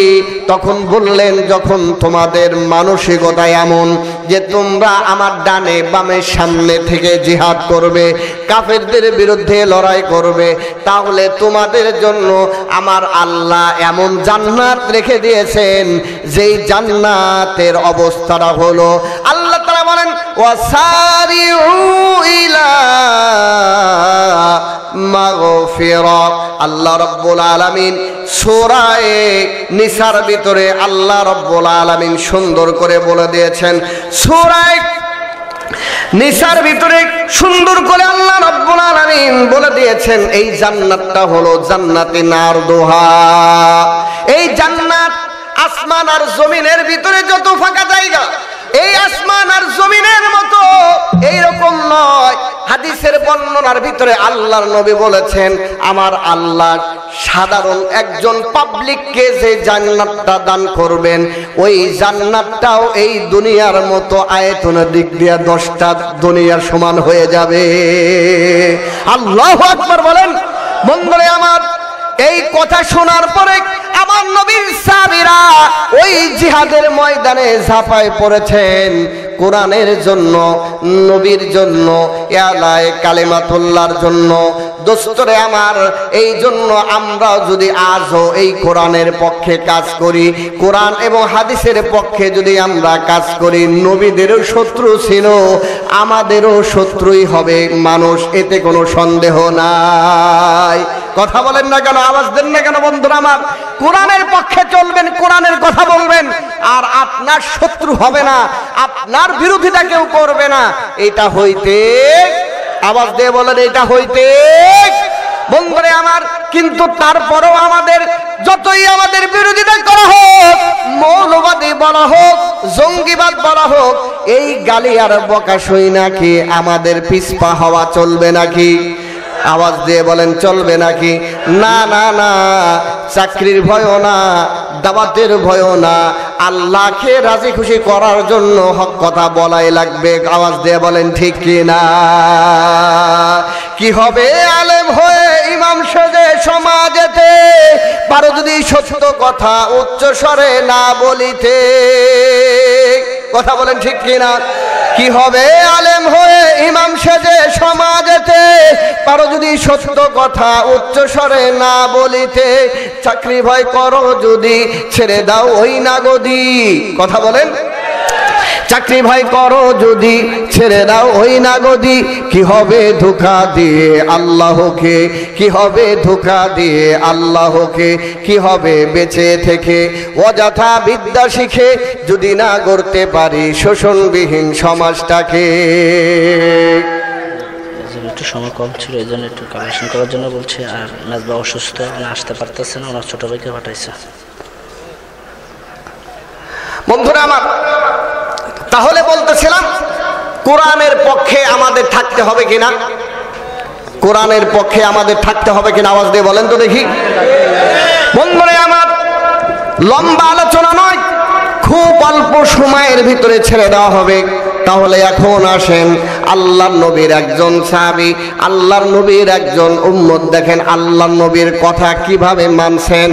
তখন বললেন, যখন তোমাদের মানসিকতা এমন যে তোমরা আমার ডানে বামে সামনে থেকে জিহাদ করবে, কাফেরদের বিরুদ্ধে লড়াই করবে, তাহলে তোমাদের জন্য আমার আল্লাহ এমন জান্নাত রেখে দিয়েছেন, যেই জান্নাতের অবস্থাটা হলো, আল্লাহ তাআলা বলেন, ওয়াসারিউ ইলা মাগফিরা। আল্লাহ রাব্বুল আলামিন সূরা নিসার ভিতরে আল্লাহ রাব্বুল আলামিন সুন্দর করে বলে দিয়েছেন, সূরা নিসার ভিতরে সুন্দর করে আল্লাহ রাব্বুল আলামিন বলে দিয়েছেন, এই জান্নাতটা হলো জান্নাতে নারদুহা। এই জান্নাত আসমান আর জমিনের ভিতরে যত ফাঁকা জায়গা, এই আসমান আর জমিনের মতো এইরকম নয়। হাদিসের বর্ণনার ভিতরে আল্লাহর নবী বলেছেন, আমার আল্লাহ সাধারণ একজন পাবলিককে যে জান্নাতটা দান করবেন, ওই জান্নাতটাও এই দুনিয়ার মতো আয়তনের দিক দিয়ে 10টা দুনিয়ার সমান হয়ে যাবে। আল্লাহু আকবার বলেন। বন্ধুরে আমার, এই কথা শোনার পরে আমার নবীর সাহাবীরা ওই জিহাদের ময়দানে ঝাঁপায় পড়েছেন কোরআনের জন্য, নবীর জন্য, ইয়ালায়ে কালিমাতুল্লাহর জন্য। দোস্তরে আমার, এই জন্য আমরা যদি আজও এই কোরআনের পক্ষে কাজ করি, কোরআন এবং হাদিসের পক্ষে যদি আমরা কাজ করি, নবীদেরও শত্রু ছিল, আমাদেরও শত্রুই হবে মানুষ, এতে কোনো সন্দেহ নাই। কথা বলেন না কেন, আওয়াজ দেন না কেন? বন্ধুরা আমার, কোরআনের পক্ষে চলবেন, কোরআনের কথা বলবেন, আর আপনার শত্রু হবে না, আপনার বিরোধিতা কেউ করবে না। এটা হইতে, আওয়াজ দিয়ে বলেন, এটা হইতে। বন্ধুরে আমার, কিন্তু তারপরেও আমাদের যতই আমাদের বিরোধিতা করা হোক, মৌলবাদী বলা হোক, জঙ্গিবাদ বলা হোক, এই গালি আর বকা শুই নাকি আমাদের পিছপা হওয়া চলবে নাকি? আওয়াজ দিয়ে বলেন, চলবে নাকি? না না না, চাকরির ভয়ও না, দাওয়াতের ভয়ও না, আল্লাহকে রাজি খুশি করার জন্য হক কথা বলাই লাগবে। আওয়াজ দিয়ে বলেন ঠিক কি না? কি হবে আলেম হয়ে ইমাম সেজে সমাজেতে, পারো যদি সত্য কথা উচ্চ স্বরে না বলিতে। কথা বলেন ঠিক কি না? কি হবে আলেম হয়ে ইমাম সেজে সমাজেতে, পারো যদি সত্য কথা উচ্চ স্বরে না বলিতে। চাকরি ভয় করো যদি ছেড়ে দাও ওই নাগদি। কথা বলেন, চাকরি ভয় করো যদি ছেড়ে দাও ওই নাগদি। কি হবে ধোঁকা দিয়ে আল্লাহকে, কি হবে ধোঁকা দিয়ে আল্লাহকে। কি হবে বেঁচে থেকে অযথা বিদ্যা শিখে যদি না গড়তে পারি শোষণবিহীন সমাজটাকে। একটু সময় কম ছিল, এই জন্য একটু কালেকশন করার জন্য বলছে। আর নাজবা অসুস্থ, আসতে পারতেছে না, ওনার ছোট ভাইকে পাঠাইছে। বন্ধুরা আমার, তাহলে বলতেছিলাম কোরআনের পক্ষে আমাদের থাকতে হবে কিনা? কোরআনের পক্ষে আমাদের থাকতে হবে কিনা? আওয়াজ দিয়ে বলেন তো দেখি। বন্ধুরা আমার, লম্বা আলোচনা নয়, খুব অল্প সময়ের ভিতরে ছেড়ে দেওয়া হবে। তাহলে এখন আসেন আল্লাহর নবীর একজন সাহাবী, আল্লাহর নবীর একজন উম্মত, দেখেন আল্লাহর নবীর কথা কিভাবে মানছেন।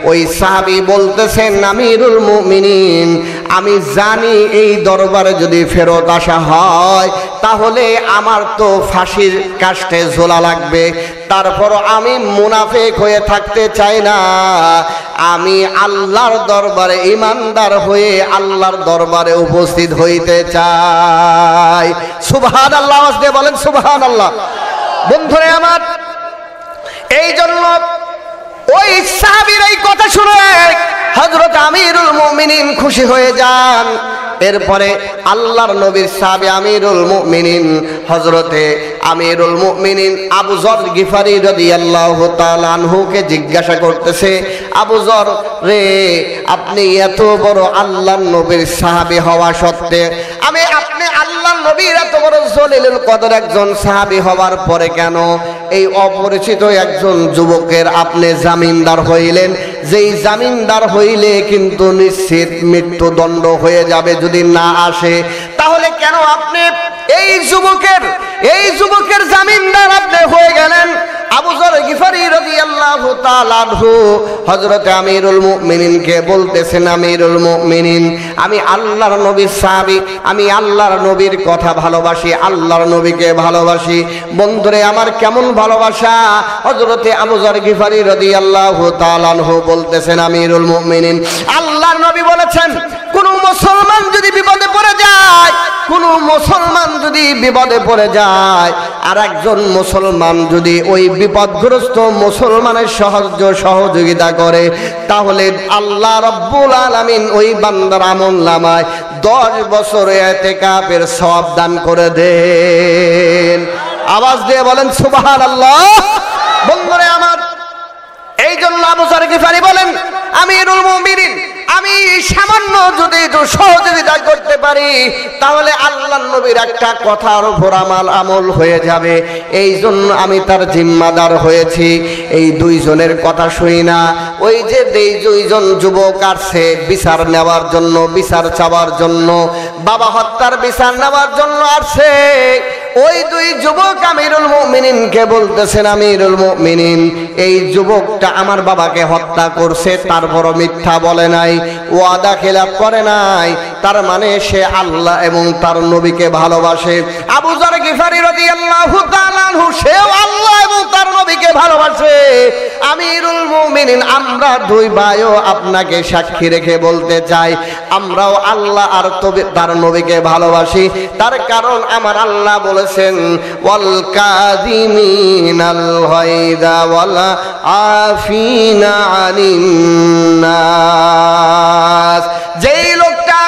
ওই সাহাবী বলতেছেন, আমিরুল মুমিনিন, আমি জানি এই দরবারে যদি ফেরত আসা হয় তাহলে আমার তো ফাঁসির কাস্টে ঝোলা লাগবে। তারপর আমি মুনাফিক হয়ে থাকতে চাই না, আমি আল্লাহর দরবারে ইমানদার হয়ে আল্লাহর দরবারে উপস্থিত হইতে চাই। সুবহানাল্লাহ, আওয়াজ দিয়ে বলেন সুবহানাল্লাহ। বন্ধুরা আমার, এই জন্য ওই সাহাবীর এই কথা শুনে হযরত আমিরুল মুমিনিন খুশি হয়ে যান। এরপরে আল্লাহর নবীর সাহাবী আমিরুল মুমিনিন হযরতে আমিরুল মুমিনিন আবু যর গিফারি রাদিয়াল্লাহু তাআলা আনহুকে জিজ্ঞাসা করতেছে, আবু যর রে, আপনি এত বড় আল্লাহর নবীর সাহাবী হওয়া সত্ত্বে আপনি আল্লাহর নবীর এত বড় জলিলুল কদর একজন সাহাবী হওয়ার পরে কেন এই অপরিচিত একজন যুবকের আপনি জামিনদার হইলেন? যেই জামিনদার হইলে কিন্তু নিশ্চিত মৃত্যুদণ্ড হয়ে যাবে যদি না আসে। তাহলে কেন আপনি এই যুবকের জামিনদার আপনি হয়ে গেলেন? আবু যর গিফারি রাদিয়াল্লাহু তাআলা আনহু হযরত আমিরুল মুমিনিনকে বলতেছেন, আমিরুল মুমিনিন, আমি আল্লাহর নবীর সাহাবী, আমি আল্লাহর নবীর কথা ভালোবাসি, আল্লাহর নবীকে ভালোবাসি। বন্ধুরে আমার, কেমন ভালোবাসা! হযরতে আবু যর গিফারি রাদিয়াল্লাহু তাআলা আনহু বলতেছেন, আমিরুল মুমিনিন, আল্লাহর নবী বলেছেন, কোন মুসলমান যদি বিপদে পড়ে যায়, কোন মুসলমান যদি বিপদে পড়ে যায়, আর একজন মুসলমান যদি ওই বিপদগ্রস্ত মুসলমানের সহযোগিতা করে, তাহলে আল্লাহ রাব্বুল আলামিন ওই বান্দার আমলনামায় 10 বছর ইতিকাফের সওয়াব দান করে দেন। আওয়াজ দিয়ে বলেন সুবহানাল্লাহ। বন্ধুরা আমার, এই জন্য আবু যর গিফারি বলেন, আমিরুল মুমিনিন, আমি সামান্য যদি একটু সহযোগিতা করতে পারি তাহলে আল্লাহর নবীর একটা কথার উপর আমার আমল হয়ে যাবে। এই জন্য আমি তার জিম্মাদার হয়েছি। এই দুইজনের কথা শুনি না, ওই যে দুইজন যুবক আসছে বিচার নেওয়ার জন্য, বিচার চাওয়ার জন্য, বাবা হত্যার বিচার নেওয়ার জন্য আসছে। ওই দুই যুবক আমিরুল মুমিনিনকে বলতেছেন, আমিরুল মুমিনিন, এই যুবকটা আমার বাবাকে হত্যা করছে, তারপর মিথ্যা বলে নাই, ওয়াদা খেলাফ করে নাই, তার মানে সে আল্লাহ এবং তার নবীকে ভালোবাসে। আবু যর গিফারি রাদিয়াল্লাহু তাআলা আনহু সেও আল্লাহ এবং তার নবীকে ভালোবাসে। আমিরুল মুমিনিন, আমরা দুই ভাইও আপনাকে সাক্ষী রেখে বলতে চাই, আমরাও আল্লাহ আর তার নবীকে ভালোবাসি। তার কারণ আমার আল্লাহ বলেছেন, ওয়াল কাযিমিনাল গায়যা ওয়াল আফিনা আনিন নাস। যেই লোকটা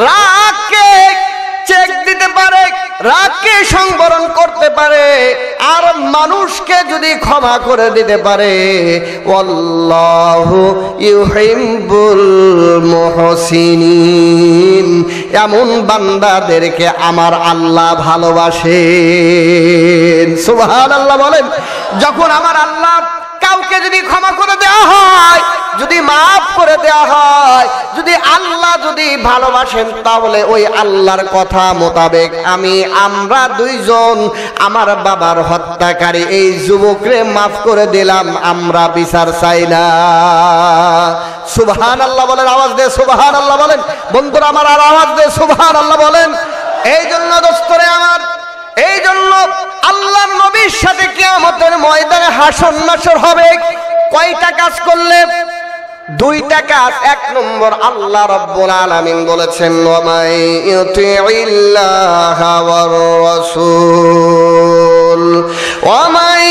রাগকে চেক দিতে পারে, রাগকে সংবরণ করতে পারে, আর মানুষকে যদি ক্ষমা করে দিতে পারে, আল্লাহু ইউহিব্বুল মুহসিনিন, এমন বান্দাদেরকে আমার আল্লাহ ভালোবাসেন। সুবহানাল্লাহ বলেন। যখন আমার আল্লাহ কাউকে যদি ক্ষমা করে দেওয়া হয়, যদি মাফ করে দেওয়া হয়, যদি আল্লাহ যদি ভালোবাসেন, তাহলে ওই আল্লাহর কথা মোতাবেক আমরা দুইজন আমার বাবার হত্যাকারী এই যুবকরে মাফ করে দিলাম, আমরা বিচার চাই না। সুবহানাল্লাহ বলেন, আওয়াজ দিয়ে সুবহানাল্লাহ বলেন। বন্ধুরা আমার আর আওয়াজ দিয়ে সুবহানাল্লাহ বলেন। এই জন্য দোস্তরে আমার, এই জন্য আল্লাহর নবীর সাথে কিয়ামতের ময়দানে হাসর নাসর হবে। কয়টা কাজ করলে? দুইটা কাজ। এক নম্বর, আল্লাহ রাব্বুল আলামিন বলেছেন, ওয়া মান ইউতিইল্লাহা ওয়ার রাসূল, ওয়া মান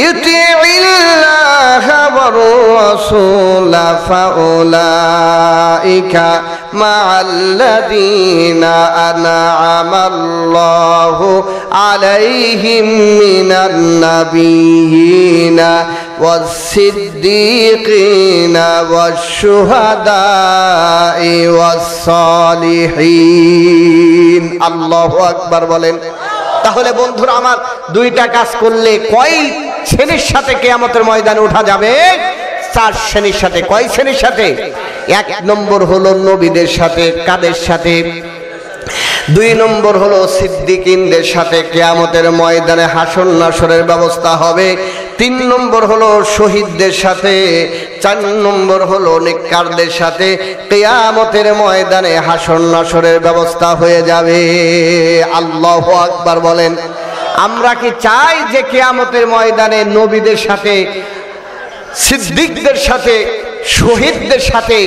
ইউতিইল্লাহা ওয়ার রাসূল ফাউলাইকা মা'আল্লাযীনা আন'আমাল্লাহু আলাইহিম মিনান নাবিয়্যিনা والصديقين والشهداء والصالحين। আল্লাহু আকবার বলেন। তাহলে বন্ধুরা আমার, দুইটা কাজ করলে কয় শ্রেণীর সাথে কিয়ামতের ময়দানে ওঠা যাবে? 4 শ্রেণীর সাথে। কয় শ্রেণীর সাথে? 1 নম্বর হলো নবীদের সাথে। কাদের সাথে? 2 নম্বর হলো সিদ্দিকিনদের সাথে কিয়ামতের ময়দানে হাসর নাসরের ব্যবস্থা হবে। 3 নম্বর হলো শহীদদের সাথে। 4 নম্বর হলো নেককারদের সাথে কিয়ামতের ময়দানে হাসর নাসরের ব্যবস্থা হয়ে যাবে। আল্লাহু আকবার বলেন। আমরা কি চাই যে কিয়ামতের ময়দানে নবীদের সাথে, সিদ্দিকদের সাথে, শহীদদের সাথে,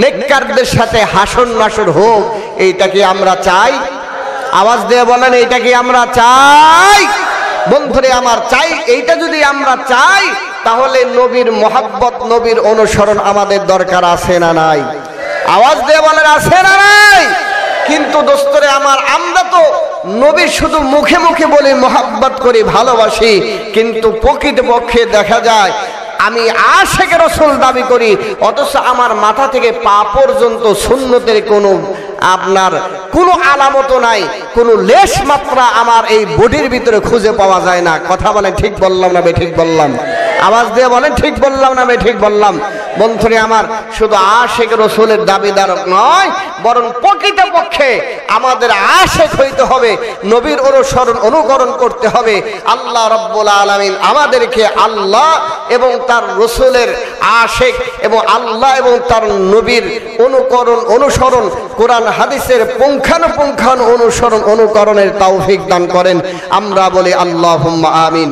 নেককারদের সাথে হাসর নাসর হোক? এইটা কি আমরা চাই? আওয়াজ দিয়ে বলেন, এইটা কি আমরা চাই? বন্ধুরে আমার, চাই। এইটা যদি আমরা চাই, তাহলে নবীর মহব্বত, নবীর অনুসরণ আমাদের দরকার আছে না নাই? আওয়াজ দিয়ে বলেন, আছে না নাই? কিন্তু দোস্তরে আমার, আমরা তো নবী শুধু মুখে মুখে বলি মহব্বত করি, ভালোবাসি, কিন্তু প্রকৃতপক্ষে দেখা যায় আমি আশিক রাসূল দাবি করি, অথচ আমার মাথা থেকে পা পর্যন্ত সুন্নতের কোনো কোনো আলামত নাই, কোনো লেশ মাত্রা আমার এই বডির ভিতরে খুঁজে পাওয়া যায় না। কথা বলেন, ঠিক বললাম না ঠিক বললাম? আওয়াজ দিয়ে বলেন, ঠিক বললাম না ঠিক বললাম? বন্ধুরে আমার, শুধু আশিক রাসূলের দাবিদার নয়, বরং প্রকৃতপক্ষে আমাদের আশিক হইতে হবে, নবীর অনুসরণ অনুকরণ করতে হবে। আল্লাহ রাব্বুল আলামিন আমাদেরকে আল্লাহ এবং তার রাসূলের আশিক এবং আল্লাহ এবং তার নবীর অনুসরণ, কোরআন হাদিসের পুঙ্খানুপুঙ্খানু অনুসরণ অনুকরণের তৌফিক দান করেন। আমরা বলি আল্লাহুম্মা আমিন।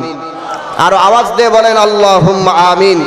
আর আওয়াজ দিয়ে বলেন আল্লাহুম্মা আমিন।